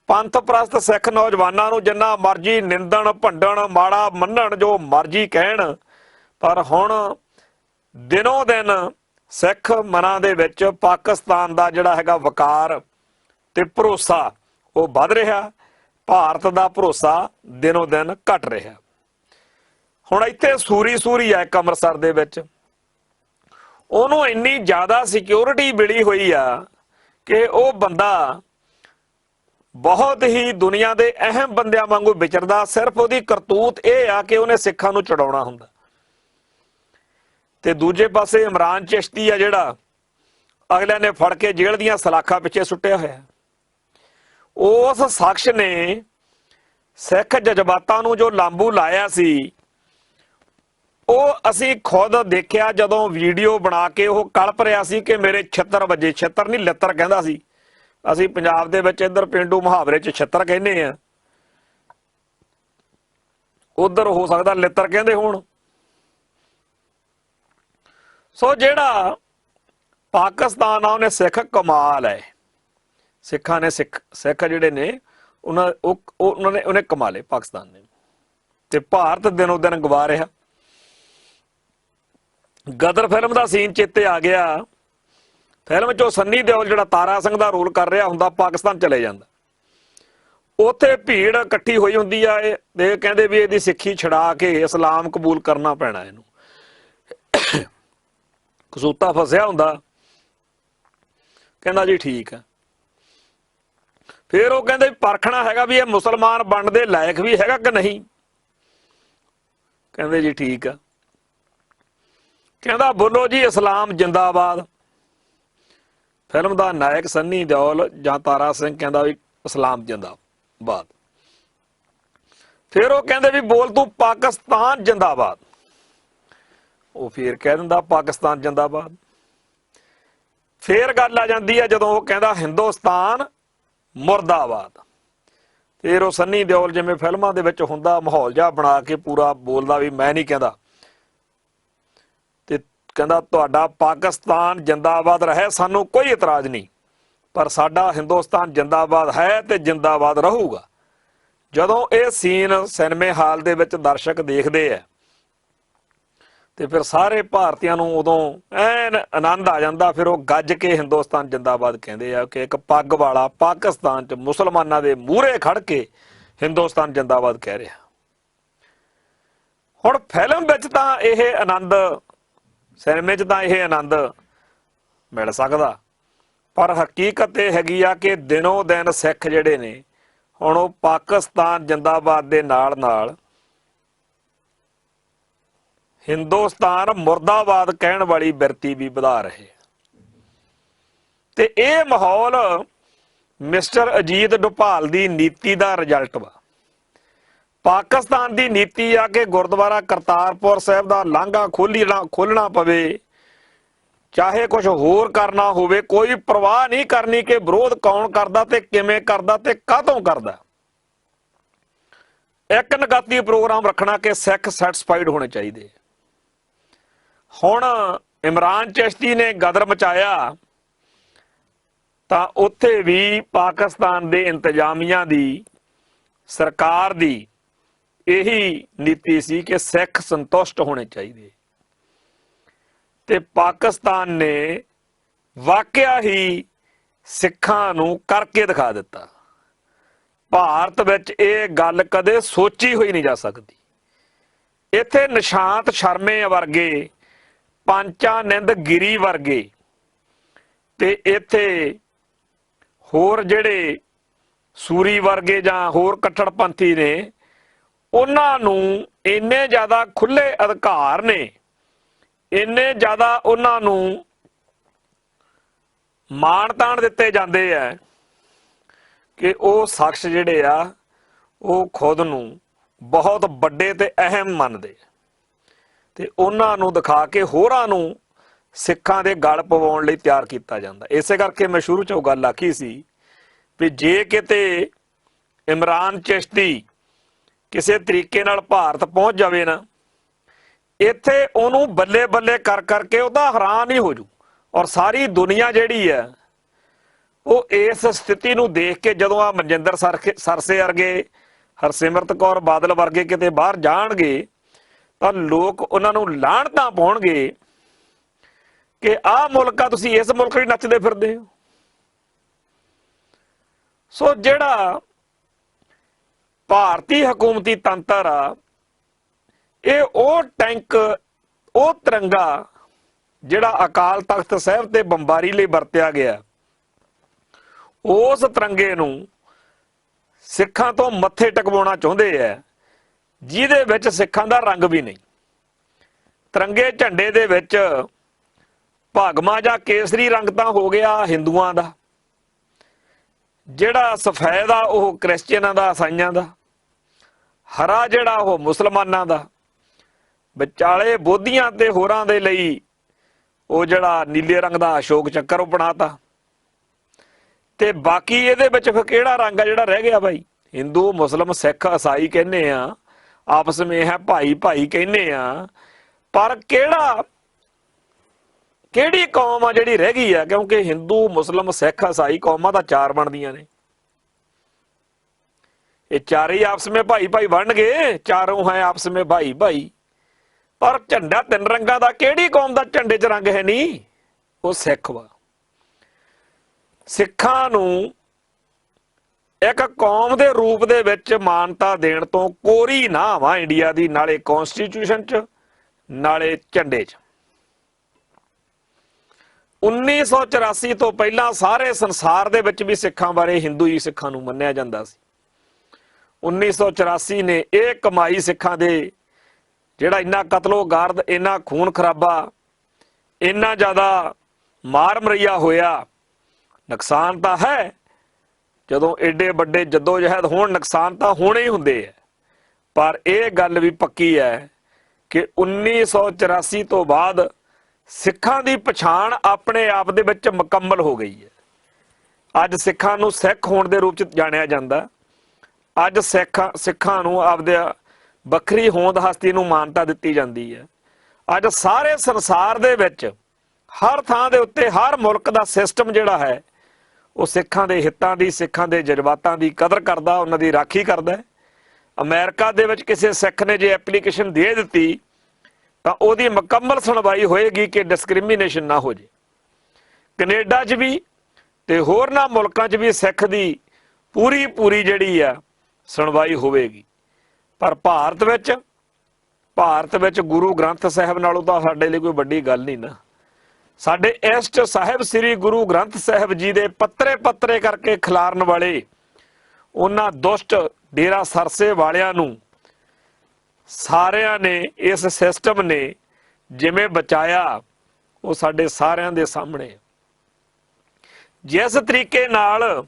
ਪੰਥ ਪ੍ਰਸਤ ਸਿੱਖ ਨੌਜਵਾਨਾਂ ਨੂੰ ਜਿੰਨਾ ਮਰਜ਼ੀ ਨਿੰਦਣ ਭੰਡਣ ਮਾੜਾ ਮੰਨਣ ਜੋ ਮਰਜ਼ੀ ਕਹਿਣ, ਪਰ ਹੁਣ ਦਿਨੋਂ ਦਿਨ ਸਿੱਖ ਮਨਾਂ ਦੇ ਵਿੱਚ ਪਾਕਿਸਤਾਨ ਦਾ ਜਿਹੜਾ ਹੈਗਾ ਵਕਾਰ ਤੇ ਭਰੋਸਾ ਉਹ ਵੱਧ ਰਿਹਾ, ਭਾਰਤ ਦਾ ਭਰੋਸਾ ਦਿਨੋਂ ਦਿਨ ਘਟ ਰਿਹਾ। ਹੁਣ ਇੱਥੇ ਸੂਰੀ ਆ ਇੱਕ ਅੰਮ੍ਰਿਤਸਰ ਦੇ ਵਿੱਚ, ਉਹਨੂੰ ਇੰਨੀ ਜ਼ਿਆਦਾ ਸਿਕਿਉਰਿਟੀ ਮਿਲੀ ਹੋਈ ਆ ਕਿ ਉਹ ਬੰਦਾ ਬਹੁਤ ਹੀ ਦੁਨੀਆ ਦੇ ਅਹਿਮ ਬੰਦਿਆਂ ਵਾਂਗੂ ਵਿਚਰਦਾ। ਸਿਰਫ ਉਹਦੀ ਕਰਤੂਤ ਇਹ ਆ ਕਿ ਉਹਨੇ ਸਿੱਖਾਂ ਨੂੰ ਚੜਾਉਣਾ ਹੁੰਦਾ। ਤੇ ਦੂਜੇ ਪਾਸੇ ਇਮਰਾਨ ਚਿਸ਼ਤੀ ਆ ਜਿਹੜਾ ਅਗਲਿਆਂ ਨੇ ਫੜ ਕੇ ਜੇਲ੍ਹ ਦੀਆਂ ਸਲਾਖਾਂ ਪਿੱਛੇ ਸੁੱਟਿਆ ਹੋਇਆ। ਉਸ ਸ਼ਖਸ ਨੇ ਸਿੱਖ ਜਜ਼ਬਾਤਾਂ ਨੂੰ ਜੋ ਲਾਂਬੂ ਲਾਇਆ ਸੀ ਉਹ ਅਸੀਂ ਖੁਦ ਦੇਖਿਆ ਜਦੋਂ ਵੀਡੀਓ ਬਣਾ ਕੇ ਉਹ ਕਲਪ ਰਿਹਾ ਸੀ ਕਿ ਮੇਰੇ ਛਿੱਤਰ ਵੱਜੇ। ਛਿੱਤਰ ਨਹੀਂ ਲਿੱਤਰ ਕਹਿੰਦਾ ਸੀ। ਅਸੀਂ ਪੰਜਾਬ ਦੇ ਵਿੱਚ ਇੱਧਰ ਪੇਂਡੂ ਮੁਹਾਵਰੇ 'ਚ ਛਿੱਤਰ ਕਹਿੰਦੇ ਆ, ਉਧਰ ਹੋ ਸਕਦਾ ਲਿੱਤਰ ਕਹਿੰਦੇ ਹੋਣ। ਸੋ ਜਿਹੜਾ ਪਾਕਿਸਤਾਨ ਆ ਉਹਨੇ ਸਿੱਖ ਕਮਾਲ ਹੈ, ਸਿੱਖਾਂ ਨੇ ਸਿੱਖ ਜਿਹੜੇ ਨੇ ਉਹਨੇ ਕਮਾ ਲਏ ਪਾਕਿਸਤਾਨ ਨੇ, ਤੇ ਭਾਰਤ ਦਿਨੋਂ ਦਿਨ ਗਵਾ ਰਿਹਾ। ਗਦਰ ਫਿਲਮ ਦਾ ਸੀਨ ਚੇਤੇ ਆ ਗਿਆ। ਫਿਲਮ 'ਚੋਂ ਸੰਨੀ ਦਿਓਲ ਜਿਹੜਾ ਤਾਰਾ ਸਿੰਘ ਦਾ ਰੋਲ ਕਰ ਰਿਹਾ ਹੁੰਦਾ ਪਾਕਿਸਤਾਨ ਚਲੇ ਜਾਂਦਾ, ਉੱਥੇ ਭੀੜ ਇਕੱਠੀ ਹੋਈ ਹੁੰਦੀ ਆ। ਇਹ ਕਹਿੰਦੇ ਵੀ ਇਹਦੀ ਸਿੱਖੀ ਛਡਾ ਕੇ ਇਸਲਾਮ ਕਬੂਲ ਕਰਨਾ ਪੈਣਾ ਇਹਨੂੰ। ਕਸੂਤਾ ਫਸਿਆ ਹੁੰਦਾ, ਕਹਿੰਦਾ ਜੀ ਠੀਕ ਆ। ਫਿਰ ਉਹ ਕਹਿੰਦੇ ਪਰਖਣਾ ਹੈਗਾ ਵੀ ਇਹ ਮੁਸਲਮਾਨ ਬਣਨ ਦੇ ਲਾਇਕ ਵੀ ਹੈਗਾ ਕਿ ਨਹੀਂ। ਕਹਿੰਦੇ ਜੀ ਠੀਕ ਆ। ਕਹਿੰਦਾ ਬੋਲੋ ਜੀ ਇਸਲਾਮ ਜਿੰਦਾਬਾਦ। ਫਿਲਮ ਦਾ ਨਾਇਕ ਸੰਨੀ ਦਿਓਲ ਜਾਂ ਤਾਰਾ ਸਿੰਘ ਕਹਿੰਦਾ ਵੀ ਇਸਲਾਮ ਜਿੰਦਾਬਾਦ। ਫਿਰ ਉਹ ਕਹਿੰਦੇ ਵੀ ਬੋਲ ਤੂੰ ਪਾਕਿਸਤਾਨ ਜਿੰਦਾਬਾਦ। ਉਹ ਫਿਰ ਕਹਿ ਦਿੰਦਾ ਪਾਕਿਸਤਾਨ ਜਿੰਦਾਬਾਦ। ਫੇਰ ਗੱਲ ਆ ਜਾਂਦੀ ਹੈ ਜਦੋਂ ਉਹ ਕਹਿੰਦਾ ਹਿੰਦੁਸਤਾਨ ਮੁਰਦਾਬਾਦ। ਫਿਰ ਉਹ ਸੰਨੀ ਦਿਓਲ ਜਿਵੇਂ ਫਿਲਮਾਂ ਦੇ ਵਿੱਚ ਹੁੰਦਾ ਮਾਹੌਲ ਜਿਹਾ ਬਣਾ ਕੇ ਪੂਰਾ ਬੋਲਦਾ ਵੀ ਮੈਂ ਨਹੀਂ ਕਹਿੰਦਾ, ਤੇ ਕਹਿੰਦਾ ਤੁਹਾਡਾ ਪਾਕਿਸਤਾਨ ਜਿੰਦਾਬਾਦ ਰਹੇ, ਸਾਨੂੰ ਕੋਈ ਇਤਰਾਜ਼ ਨਹੀਂ, ਪਰ ਸਾਡਾ ਹਿੰਦੁਸਤਾਨ ਜਿੰਦਾਬਾਦ ਹੈ ਤੇ ਜਿੰਦਾਬਾਦ ਰਹੂਗਾ। ਜਦੋਂ ਇਹ ਸੀਨ ਸਿਨੇਮੇ ਹਾਲ ਦੇ ਵਿੱਚ ਦਰਸ਼ਕ ਦੇਖਦੇ ਆ ਤੇ ਫਿਰ ਸਾਰੇ ਭਾਰਤੀਆਂ ਨੂੰ ਉਦੋਂ ਐਨ ਆਨੰਦ ਆ ਜਾਂਦਾ। ਫਿਰ ਉਹ ਗੱਜ ਕੇ ਹਿੰਦੁਸਤਾਨ ਜਿੰਦਾਬਾਦ ਕਹਿੰਦੇ ਆ ਕਿ ਇੱਕ ਪੱਗ ਵਾਲਾ ਪਾਕਿਸਤਾਨ 'ਚ ਮੁਸਲਮਾਨਾਂ ਦੇ ਮੂਹਰੇ ਖੜ ਕੇ ਹਿੰਦੁਸਤਾਨ ਜਿੰਦਾਬਾਦ ਕਹਿ ਰਿਹਾ। ਹੁਣ ਫਿਲਮ ਵਿੱਚ ਤਾਂ ਇਹ ਆਨੰਦ, ਸਿਨੇਮੇ 'ਚ ਤਾਂ ਇਹ ਆਨੰਦ ਮਿਲ ਸਕਦਾ, ਪਰ ਹਕੀਕਤ ਇਹ ਹੈਗੀ ਆ ਕਿ ਦਿਨੋਂ ਦਿਨ ਸਿੱਖ ਜਿਹੜੇ ਨੇ ਹੁਣ ਉਹ ਪਾਕਿਸਤਾਨ ਜਿੰਦਾਬਾਦ ਦੇ ਨਾਲ ਨਾਲ ਹਿੰਦੁਸਤਾਨ ਮੁਰਦਾਬਾਦ ਕਹਿਣ ਵਾਲੀ ਬਿਰਤੀ ਵੀ ਵਧਾ ਰਹੇ। ਤੇ ਇਹ ਮਾਹੌਲ ਮਿਸਟਰ ਅਜੀਤ ਡੋਭਾਲ ਦੀ ਨੀਤੀ ਦਾ ਰਿਜ਼ਲਟ ਵਾ। ਪਾਕਿਸਤਾਨ ਦੀ ਨੀਤੀ ਆ ਕਿ ਗੁਰਦੁਆਰਾ ਕਰਤਾਰਪੁਰ ਸਾਹਿਬ ਦਾ ਲਾਂਘਾ ਖੋਲਣਾ ਪਵੇ, ਚਾਹੇ ਕੁਝ ਹੋਰ ਕਰਨਾ ਹੋਵੇ, ਕੋਈ ਪਰਵਾਹ ਨਹੀਂ ਕਰਨੀ ਕਿ ਵਿਰੋਧ ਕੌਣ ਕਰਦਾ ਤੇ ਕਿਵੇਂ ਕਰਦਾ ਤੇ ਕਾਹਤੋਂ ਕਰਦਾ। ਇੱਕ ਨਗਾਤੀ ਪ੍ਰੋਗਰਾਮ ਰੱਖਣਾ ਕਿ ਸਿੱਖ ਸੈਟੀਸਫਾਈਡ ਹੋਣੇ ਚਾਹੀਦੇ। ਹੁਣ ਇਮਰਾਨ ਚਿਸ਼ਤੀ ਨੇ ਗਦਰ ਮਚਾਇਆ ਤਾਂ ਉੱਥੇ ਵੀ ਪਾਕਿਸਤਾਨ ਦੇ ਇੰਤਜ਼ਾਮੀਆਂ ਦੀ, ਸਰਕਾਰ ਦੀ ਇਹੀ ਨੀਤੀ ਸੀ ਕਿ ਸਿੱਖ ਸੰਤੁਸ਼ਟ ਹੋਣੇ ਚਾਹੀਦੇ। ਤੇ ਪਾਕਿਸਤਾਨ ਨੇ ਵਾਕਿਆ ਹੀ ਸਿੱਖਾਂ ਨੂੰ ਕਰਕੇ ਦਿਖਾ ਦਿੱਤਾ। ਭਾਰਤ ਵਿੱਚ ਇਹ ਗੱਲ ਕਦੇ ਸੋਚੀ ਹੋਈ ਨਹੀਂ ਜਾ ਸਕਦੀ। ਇੱਥੇ ਨਿਸ਼ਾਂਤ ਸ਼ਰਮੇ ਵਰਗੇ, ਪੰਚਾਨੰਦ ਗਿਰੀ ਵਰਗੇ ਤੇ ਇੱਥੇ ਹੋਰ ਜਿਹੜੇ ਸੂਰੀ ਵਰਗੇ ਜਾਂ ਹੋਰ ਕੱਟੜਪੰਥੀ ਨੇ, ਉਹਨਾਂ ਨੂੰ ਇੰਨੇ ਜ਼ਿਆਦਾ ਖੁੱਲੇ ਅਧਿਕਾਰ ਨੇ, ਇੰਨੇ ਜ਼ਿਆਦਾ ਉਹਨਾਂ ਨੂੰ ਮਾਣ ਤਾਣ ਦਿੱਤੇ ਜਾਂਦੇ ਆ ਕਿ ਉਹ ਸ਼ਖਸ ਜਿਹੜੇ ਆ ਉਹ ਖੁਦ ਨੂੰ ਬਹੁਤ ਵੱਡੇ ਤੇ ਅਹਿਮ ਮੰਨਦੇ ਤੇ ਉਹਨਾਂ ਨੂੰ ਦਿਖਾ ਕੇ ਹੋਰਾਂ ਨੂੰ ਸਿੱਖਾਂ ਦੇ ਗਲ ਪਵਾਉਣ ਲਈ ਤਿਆਰ ਕੀਤਾ ਜਾਂਦਾ। ਇਸੇ ਕਰਕੇ ਮੈਂ ਸ਼ੁਰੂ 'ਚ ਉਹ ਗੱਲ ਆਖੀ ਸੀ ਵੀ ਜੇ ਕਿਤੇ ਇਮਰਾਨ ਚਿਸ਼ਤੀ ਕਿਸੇ ਤਰੀਕੇ ਨਾਲ ਭਾਰਤ ਪਹੁੰਚ ਜਾਵੇ ਨਾ, ਇੱਥੇ ਉਹਨੂੰ ਬੱਲੇ ਬੱਲੇ ਕਰ ਕਰਕੇ ਉਹਦਾ ਹੈਰਾਨ ਹੀ ਹੋ ਜੂ। ਔਰ ਸਾਰੀ ਦੁਨੀਆ ਜਿਹੜੀ ਹੈ ਉਹ ਇਸ ਸਥਿਤੀ ਨੂੰ ਦੇਖ ਕੇ ਜਦੋਂ ਆ ਮਨਜਿੰਦਰ ਸਰਸੇ ਵਰਗੇ, ਹਰਸਿਮਰਤ ਕੌਰ ਬਾਦਲ ਵਰਗੇ ਕਿਤੇ ਬਾਹਰ ਜਾਣਗੇ ਤਾਂ ਲੋਕ ਉਹਨਾਂ ਨੂੰ ਲਾਹਣਤਾਂ ਪਾਉਣਗੇ ਕਿ ਆਹ ਮੁਲਕ ਆ, ਤੁਸੀਂ ਇਸ ਮੁਲਕ ਵਿੱਚ ਨੱਚਦੇ ਫਿਰਦੇ ਹੋ। ਸੋ ਜਿਹੜਾ ਭਾਰਤੀ ਹਕੂਮਤੀ ਤੰਤਰ ਆ, ਇਹ ਉਹ ਟੈਂਕ, ਉਹ ਤਿਰੰਗਾ ਜਿਹੜਾ ਅਕਾਲ ਤਖਤ ਸਾਹਿਬ ਤੇ ਬੰਬਾਰੀ ਲਈ ਵਰਤਿਆ ਗਿਆ, ਉਸ ਤਿਰੰਗੇ ਨੂੰ ਸਿੱਖਾਂ ਤੋਂ ਮੱਥੇ ਟਕਵਾਉਣਾ ਚਾਹੁੰਦੇ ਆ, ਜਿਹਦੇ ਵਿੱਚ ਸਿੱਖਾਂ ਦਾ ਰੰਗ ਵੀ ਨਹੀਂ। ਤਿਰੰਗੇ ਝੰਡੇ ਦੇ ਵਿੱਚ ਭਗਮਾ ਜਾਂ ਕੇਸਰੀ ਰੰਗ ਤਾਂ ਹੋ ਗਿਆ ਹਿੰਦੂਆਂ ਦਾ, ਜਿਹੜਾ ਸਫੈਦ ਆ ਉਹ ਕ੍ਰਿਸਚੀਅਨਾਂ ਦਾ, ਈਸਾਈਆਂ ਦਾ, ਹਰਾ ਜਿਹੜਾ ਉਹ ਮੁਸਲਮਾਨਾਂ ਦਾ, ਵਿਚਾਲੇ ਬੋਧੀਆਂ ਤੇ ਹੋਰਾਂ ਦੇ ਲਈ ਉਹ ਜਿਹੜਾ ਨੀਲੇ ਰੰਗ ਦਾ ਅਸ਼ੋਕ ਚੱਕਰ ਉਹ ਬਣਾਤਾ। ਤੇ ਬਾਕੀ ਇਹਦੇ ਵਿੱਚ ਫਿਰ ਕਿਹੜਾ ਰੰਗ ਆ ਜਿਹੜਾ ਰਹਿ ਗਿਆ ਭਾਈ? ਹਿੰਦੂ, ਮੁਸਲਮ, ਸਿੱਖ, ਈਸਾਈ ਕਹਿੰਦੇ ਆ, ਆਪਸ ਵਿੱਚ ਹੈ ਭਾਈ ਭਾਈ ਕਹਿੰਦੇ ਆ, ਪਰ ਕਿਹੜੀ ਕੌਮ ਆ ਜਿਹੜੀ ਰਹਿ ਗਈ ਆ? ਕਿਉਂਕਿ ਹਿੰਦੂ, ਮੁਸਲਮ, ਸਿੱਖ, ਈਸਾਈ ਕੌਮਾਂ ਤਾਂ ਚਾਰ ਬਣਦੀਆਂ ਨੇ। ਇਹ ਚਾਰੇ ਹੀ ਆਪਸ ਵਿੱਚ ਭਾਈ ਭਾਈ ਬਣ ਗਏ, ਚਾਰੋਂ ਹੈ ਆਪਸ ਵਿੱਚ ਭਾਈ ਭਾਈ। ਪਰ ਝੰਡਾ ਤਿੰਨ ਰੰਗਾਂ ਦਾ, ਕਿਹੜੀ ਕੌਮ ਦਾ ਝੰਡੇ 'ਚ ਰੰਗ ਹੈ ਨਹੀਂ? ਉਹ ਸਿੱਖ ਵਾ। ਸਿੱਖਾਂ ਨੂੰ ਇੱਕ ਕੌਮ ਦੇ ਰੂਪ ਦੇ ਵਿੱਚ ਮਾਨਤਾ ਦੇਣ ਤੋਂ ਕੋਰੀ ਨਾ ਵਾ ਇੰਡੀਆ ਦੀ, ਨਾਲੇ ਕੌਂਸਟੀਟਿਊਸ਼ਨ 'ਚ ਨਾਲੇ ਝੰਡੇ 'ਚ। 1984 ਤੋਂ ਪਹਿਲਾਂ ਸਾਰੇ ਸੰਸਾਰ ਦੇ ਵਿੱਚ ਵੀ ਸਿੱਖਾਂ ਬਾਰੇ ਹਿੰਦੂ ਹੀ ਸਿੱਖਾਂ ਨੂੰ ਮੰਨਿਆ ਜਾਂਦਾ ਸੀ। 1984 ਨੇ ਇਹ ਕਮਾਈ ਸਿੱਖਾਂ ਦੇ, ਜਿਹੜਾ ਇੰਨਾ ਕਤਲੋ-ਗਾਰਦ, ਇੰਨਾ ਖੂਨ ਖਰਾਬਾ, ਇੰਨਾ ਜ਼ਿਆਦਾ ਮਾਰ ਮਰਈਆ ਹੋਇਆ। ਨੁਕਸਾਨ ਤਾਂ ਹੈ, ਜਦੋਂ ਏਡੇ ਵੱਡੇ ਜੱਦੋ-ਜਹਿਦ ਹੋਣ ਨੁਕਸਾਨ ਤਾਂ ਹੋਣੇ ਹੀ ਹੁੰਦੇ ਆ, ਪਰ ਇਹ ਗੱਲ ਵੀ ਪੱਕੀ ਹੈ ਕਿ 1984 ਤੋਂ ਬਾਅਦ ਸਿੱਖਾਂ ਦੀ ਪਛਾਣ ਆਪਣੇ ਆਪ ਦੇ ਵਿੱਚ ਮੁਕੰਮਲ ਹੋ ਗਈ ਹੈ। ਅੱਜ ਸਿੱਖਾਂ ਨੂੰ ਸਿੱਖ ਹੋਣ ਦੇ ਰੂਪ 'ਚ ਜਾਣਿਆ ਜਾਂਦਾ। ਅੱਜ ਸਿੱਖਾਂ ਨੂੰ ਆਪਦੇ ਵੱਖਰੀ ਹੋਂਦ ਹਸਤੀ ਨੂੰ ਮਾਨਤਾ ਦਿੱਤੀ ਜਾਂਦੀ ਹੈ। ਅੱਜ ਸਾਰੇ ਸੰਸਾਰ ਦੇ ਵਿੱਚ ਹਰ ਥਾਂ ਦੇ ਉੱਤੇ ਹਰ ਮੁਲਕ ਦਾ ਸਿਸਟਮ ਜਿਹੜਾ ਹੈ ਉਹ ਸਿੱਖਾਂ ਦੇ ਹਿੱਤਾਂ ਦੀ, ਸਿੱਖਾਂ ਦੇ ਜਜ਼ਬਾਤਾਂ ਦੀ ਕਦਰ ਕਰਦਾ, ਉਹਨਾਂ ਦੀ ਰਾਖੀ ਕਰਦਾ। ਅਮਰੀਕਾ ਦੇ ਵਿੱਚ ਕਿਸੇ ਸਿੱਖ ਨੇ ਜੇ ਐਪਲੀਕੇਸ਼ਨ ਦੇ ਦਿੱਤੀ ਤਾਂ ਉਹਦੀ ਮੁਕੰਮਲ ਸੁਣਵਾਈ ਹੋਏਗੀ ਕਿ ਡਿਸਕ੍ਰਿਮੀਨੇਸ਼ਨ ਨਾ ਹੋ ਜੇ। ਕੈਨੇਡਾ 'ਚ ਵੀ ਤੇ ਹੋਰਨਾਂ ਮੁਲਕਾਂ 'ਚ ਵੀ ਸਿੱਖ ਦੀ ਪੂਰੀ ਜਿਹੜੀ ਆ ਸੁਣਵਾਈ ਹੋਵੇਗੀ। ਪਰ ਭਾਰਤ ਵਿੱਚ ਗੁਰੂ ਗ੍ਰੰਥ ਸਾਹਿਬ ਨਾਲੋਂ ਤਾਂ ਸਾਡੇ ਲਈ ਕੋਈ ਵੱਡੀ ਗੱਲ ਨਹੀਂ ਨਾ। ਸਾਡੇ ਇਸ਼ਟ ਸਾਹਿਬ ਸ੍ਰੀ ਗੁਰੂ ਗ੍ਰੰਥ ਸਾਹਿਬ ਜੀ ਦੇ ਪੱਤਰੇ ਕਰਕੇ ਖਿਲਾਰਨ ਵਾਲੇ ਉਹਨਾਂ ਦੁਸ਼ਟ ਡੇਰਾ ਸਰਸੇ ਵਾਲਿਆਂ ਨੂੰ ਸਾਰਿਆਂ ਨੇ, ਇਸ ਸਿਸਟਮ ਨੇ ਜਿਵੇਂ ਬਚਾਇਆ ਉਹ ਸਾਡੇ ਸਾਰਿਆਂ ਦੇ ਸਾਹਮਣੇ। ਜਿਸ ਤਰੀਕੇ ਨਾਲ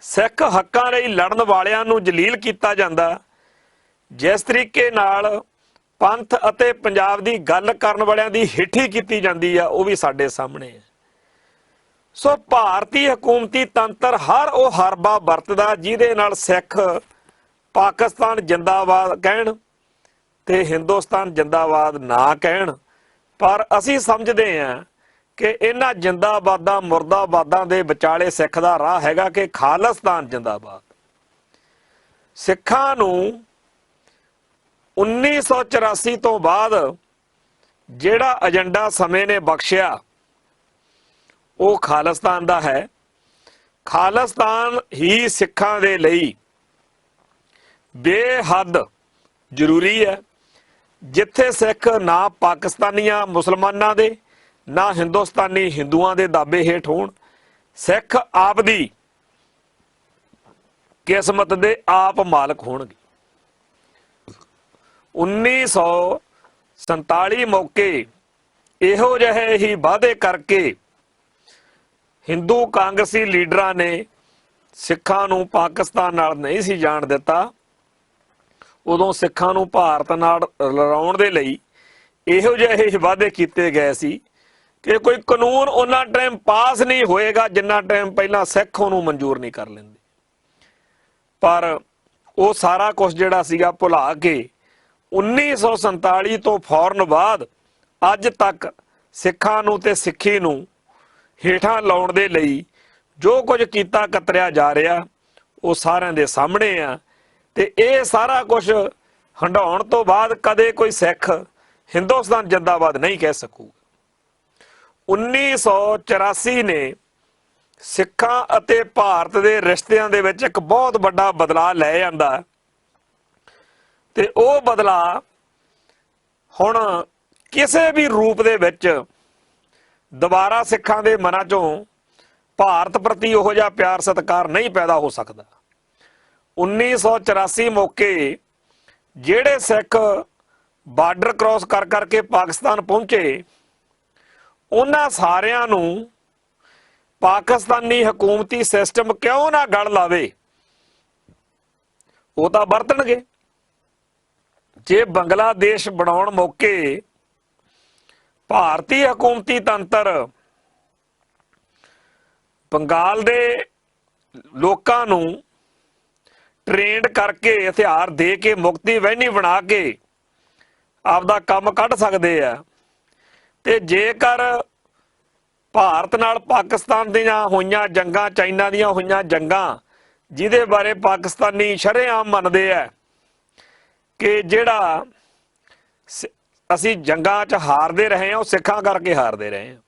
ਸਿੱਖ ਹੱਕਾਂ ਲਈ ਲੜਨ ਵਾਲਿਆਂ ਨੂੰ ਜਲੀਲ ਕੀਤਾ ਜਾਂਦਾ, ਜਿਸ ਤਰੀਕੇ ਨਾਲ ਪੰਥ ਅਤੇ ਪੰਜਾਬ ਦੀ ਗੱਲ ਕਰਨ ਵਾਲਿਆਂ ਦੀ ਹਿੱਠੀ ਕੀਤੀ ਜਾਂਦੀ ਆ, ਉਹ ਵੀ ਸਾਡੇ ਸਾਹਮਣੇ ਹੈ। ਸੋ ਭਾਰਤੀ ਹਕੂਮਤੀ ਤੰਤਰ ਹਰ ਉਹ ਹਰਬਾ ਵਰਤਦਾ ਜਿਹਦੇ ਨਾਲ ਸਿੱਖ ਪਾਕਿਸਤਾਨ ਜਿੰਦਾਬਾਦ ਕਹਿਣ ਤੇ ਹਿੰਦੁਸਤਾਨ ਜਿੰਦਾਬਾਦ ਨਾ ਕਹਿਣ। ਪਰ ਅਸੀਂ ਸਮਝਦੇ ਹਾਂ ਕਿ ਇਹਨਾਂ ਜਿੰਦਾਬਾਦਾਂ ਮੁਰਦਾਬਾਦਾਂ ਦੇ ਵਿਚਾਲੇ ਸਿੱਖ ਦਾ ਰਾਹ ਹੈਗਾ ਕਿ ਖਾਲਿਸਤਾਨ ਜਿੰਦਾਬਾਦ। ਸਿੱਖਾਂ ਨੂੰ 1984 ਤੋਂ ਬਾਅਦ ਜਿਹੜਾ ਏਜੰਡਾ ਸਮੇਂ ਨੇ ਬਖਸ਼ਿਆ ਉਹ ਖਾਲਿਸਤਾਨ ਦਾ ਹੈ। ਖਾਲਿਸਤਾਨ ਹੀ ਸਿੱਖਾਂ ਦੇ ਲਈ ਬੇਹੱਦ ਜ਼ਰੂਰੀ ਹੈ, ਜਿੱਥੇ ਸਿੱਖ ਨਾ ਪਾਕਿਸਤਾਨੀਆਂ ਮੁਸਲਮਾਨਾਂ ਦੇ, ਨਾ ਹਿੰਦੁਸਤਾਨੀ ਹਿੰਦੂਆਂ ਦੇ ਦਾਬੇ ਹੇਠ ਹੋਣ। ਸਿੱਖ ਆਪ ਦੀ ਕਿਸਮਤ ਦੇ ਆਪ ਮਾਲਕ ਹੋਣਗੇ। 1947 ਮੌਕੇ ਇਹੋ ਜਿਹੇ ਹੀ ਵਾਅਦੇ ਕਰਕੇ ਹਿੰਦੂ ਕਾਂਗਰਸੀ ਲੀਡਰਾਂ ਨੇ ਸਿੱਖਾਂ ਨੂੰ ਪਾਕਿਸਤਾਨ ਨਾਲ ਨਹੀਂ ਸੀ ਜਾਣ ਦਿੱਤਾ, ਉਦੋਂ ਸਿੱਖਾਂ ਨੂੰ ਭਾਰਤ ਨਾਲ ਲੜਾਉਣ ਦੇ ਲਈ ਇਹੋ ਜਿਹੇ ਵਾਅਦੇ ਕੀਤੇ ਗਏ ਸੀ ਕਿ ਕੋਈ ਕਾਨੂੰਨ ਉਹਨਾਂ ਟਾਈਮ ਪਾਸ ਨਹੀਂ ਹੋਏਗਾ ਜਿੰਨਾ ਟਾਈਮ ਪਹਿਲਾਂ ਸਿੱਖ ਉਹਨੂੰ ਮਨਜ਼ੂਰ ਨਹੀਂ ਕਰ ਲੈਂਦੇ। ਪਰ ਉਹ ਸਾਰਾ ਕੁਝ ਜਿਹੜਾ ਸੀਗਾ ਭੁਲਾ ਕੇ 1947 ਤੋਂ ਫੌਰਨ ਬਾਅਦ ਅੱਜ ਤੱਕ ਸਿੱਖਾਂ ਨੂੰ ਤੇ ਸਿੱਖੀ ਨੂੰ ਹੇਠਾਂ ਲਾਉਣ ਦੇ ਲਈ ਜੋ ਕੁਝ ਕੀਤਾ ਕਤਰਿਆ ਜਾ ਰਿਹਾ ਉਹ ਸਾਰਿਆਂ ਦੇ ਸਾਹਮਣੇ ਆ। ਤੇ ਇਹ ਸਾਰਾ ਕੁਝ ਹੰਡਾਉਣ ਤੋਂ ਬਾਅਦ ਕਦੇ ਕੋਈ ਸਿੱਖ ਹਿੰਦੁਸਤਾਨ ਜਿੰਦਾਬਾਦ ਨਹੀਂ ਕਹਿ ਸਕੂਗਾ। 1984 ਨੇ ਸਿੱਖਾਂ ਅਤੇ ਭਾਰਤ ਦੇ ਰਿਸ਼ਤਿਆਂ ਦੇ ਵਿੱਚ ਇੱਕ ਬਹੁਤ ਵੱਡਾ ਬਦਲਾਅ ਲੈ ਜਾਂਦਾ, ਤੇ ਉਹ ਬਦਲਾਅ ਹੁਣ ਕਿਸੇ ਵੀ ਰੂਪ ਦੇ ਵਿੱਚ ਦੁਬਾਰਾ ਸਿੱਖਾਂ ਦੇ ਮਨਾਂ ਚੋਂ ਭਾਰਤ ਪ੍ਰਤੀ ਉਹੋ ਜਿਹਾ ਪਿਆਰ ਸਤਿਕਾਰ ਨਹੀਂ ਪੈਦਾ ਹੋ ਸਕਦਾ। 1984 ਮੌਕੇ ਜਿਹੜੇ ਸਿੱਖ ਬਾਰਡਰ ਕ੍ਰਾਸ ਕਰ ਕਰਕੇ ਪਾਕਿਸਤਾਨ ਪਹੁੰਚੇ, ਉਹਨਾਂ ਸਾਰਿਆਂ ਨੂੰ ਪਾਕਿਸਤਾਨੀ ਹਕੂਮਤੀ ਸਿਸਟਮ ਕਿਉਂ ਨਾ ਗਲ ਲਾਵੇ, ਉਹ ਤਾਂ ਵਰਤਣਗੇ। ਜੇ ਬੰਗਲਾਦੇਸ਼ ਬਣਾਉਣ ਮੌਕੇ ਭਾਰਤੀ ਹਕੂਮਤੀ ਤੰਤਰ ਬੰਗਾਲ ਦੇ ਲੋਕਾਂ ਨੂੰ ਟ੍ਰੇਨਡ ਕਰਕੇ ਹਥਿਆਰ ਦੇ ਕੇ ਮੁਕਤੀ ਵਹਿਣੀ ਬਣਾ ਕੇ ਆਪਦਾ ਕੰਮ ਕੱਢ ਸਕਦੇ ਆ, ਤੇ ਜੇਕਰ ਭਾਰਤ ਨਾਲ ਪਾਕਿਸਤਾਨ ਦੀਆਂ ਹੋਈਆਂ ਜੰਗਾਂ, ਚਾਈਨਾ ਦੀਆਂ ਹੋਈਆਂ ਜੰਗਾਂ, ਜਿਹਦੇ ਬਾਰੇ ਪਾਕਿਸਤਾਨੀ ਸ਼ਰੇਆਮ ਮੰਨਦੇ ਆ ਕਿ ਜਿਹੜਾ ਅਸੀਂ ਜੰਗਾਂ 'ਚ ਹਾਰਦੇ ਰਹੇ ਹਾਂ ਉਹ ਸਿੱਖਾਂ ਕਰਕੇ ਹਾਰਦੇ ਰਹੇ ਹਾਂ।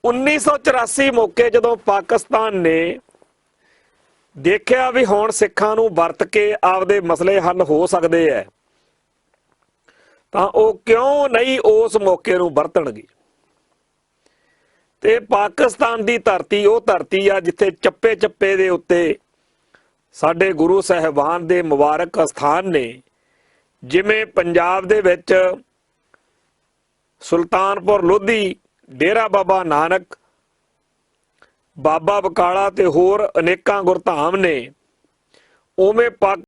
1984 ਮੌਕੇ ਜਦੋਂ ਪਾਕਿਸਤਾਨ ਨੇ ਦੇਖਿਆ ਵੀ ਹੁਣ ਸਿੱਖਾਂ ਨੂੰ ਵਰਤ ਕੇ ਆਪਦੇ ਮਸਲੇ ਹੱਲ ਹੋ ਸਕਦੇ ਹੈ, ਤਾਂ ਉਹ ਕਿਉਂ ਨਹੀਂ ਉਸ ਮੌਕੇ ਨੂੰ ਵਰਤਣਗੇ। ਤੇ ਪਾਕਿਸਤਾਨ ਦੀ ਧਰਤੀ ਉਹ ਧਰਤੀ ਆ ਜਿੱਥੇ ਚੱਪੇ ਚੱਪੇ ਦੇ ਉੱਤੇ ਸਾਡੇ ਗੁਰੂ ਸਾਹਿਬਾਨ ਦੇ ਮੁਬਾਰਕ ਅਸਥਾਨ ਨੇ। ਜਿਵੇਂ ਪੰਜਾਬ ਦੇ ਵਿੱਚ ਸੁਲਤਾਨਪੁਰ ਲੋਧੀ, ਡੇਰਾ ਬਾਬਾ ਨਾਨਕ, ਬਾਬਾ ਬਕਾਲਾ ਤੇ ਹੋਰ ਅਨੇਕਾਂ ਗੁਰਧਾਮ ਨੇ, ਉਵੇਂ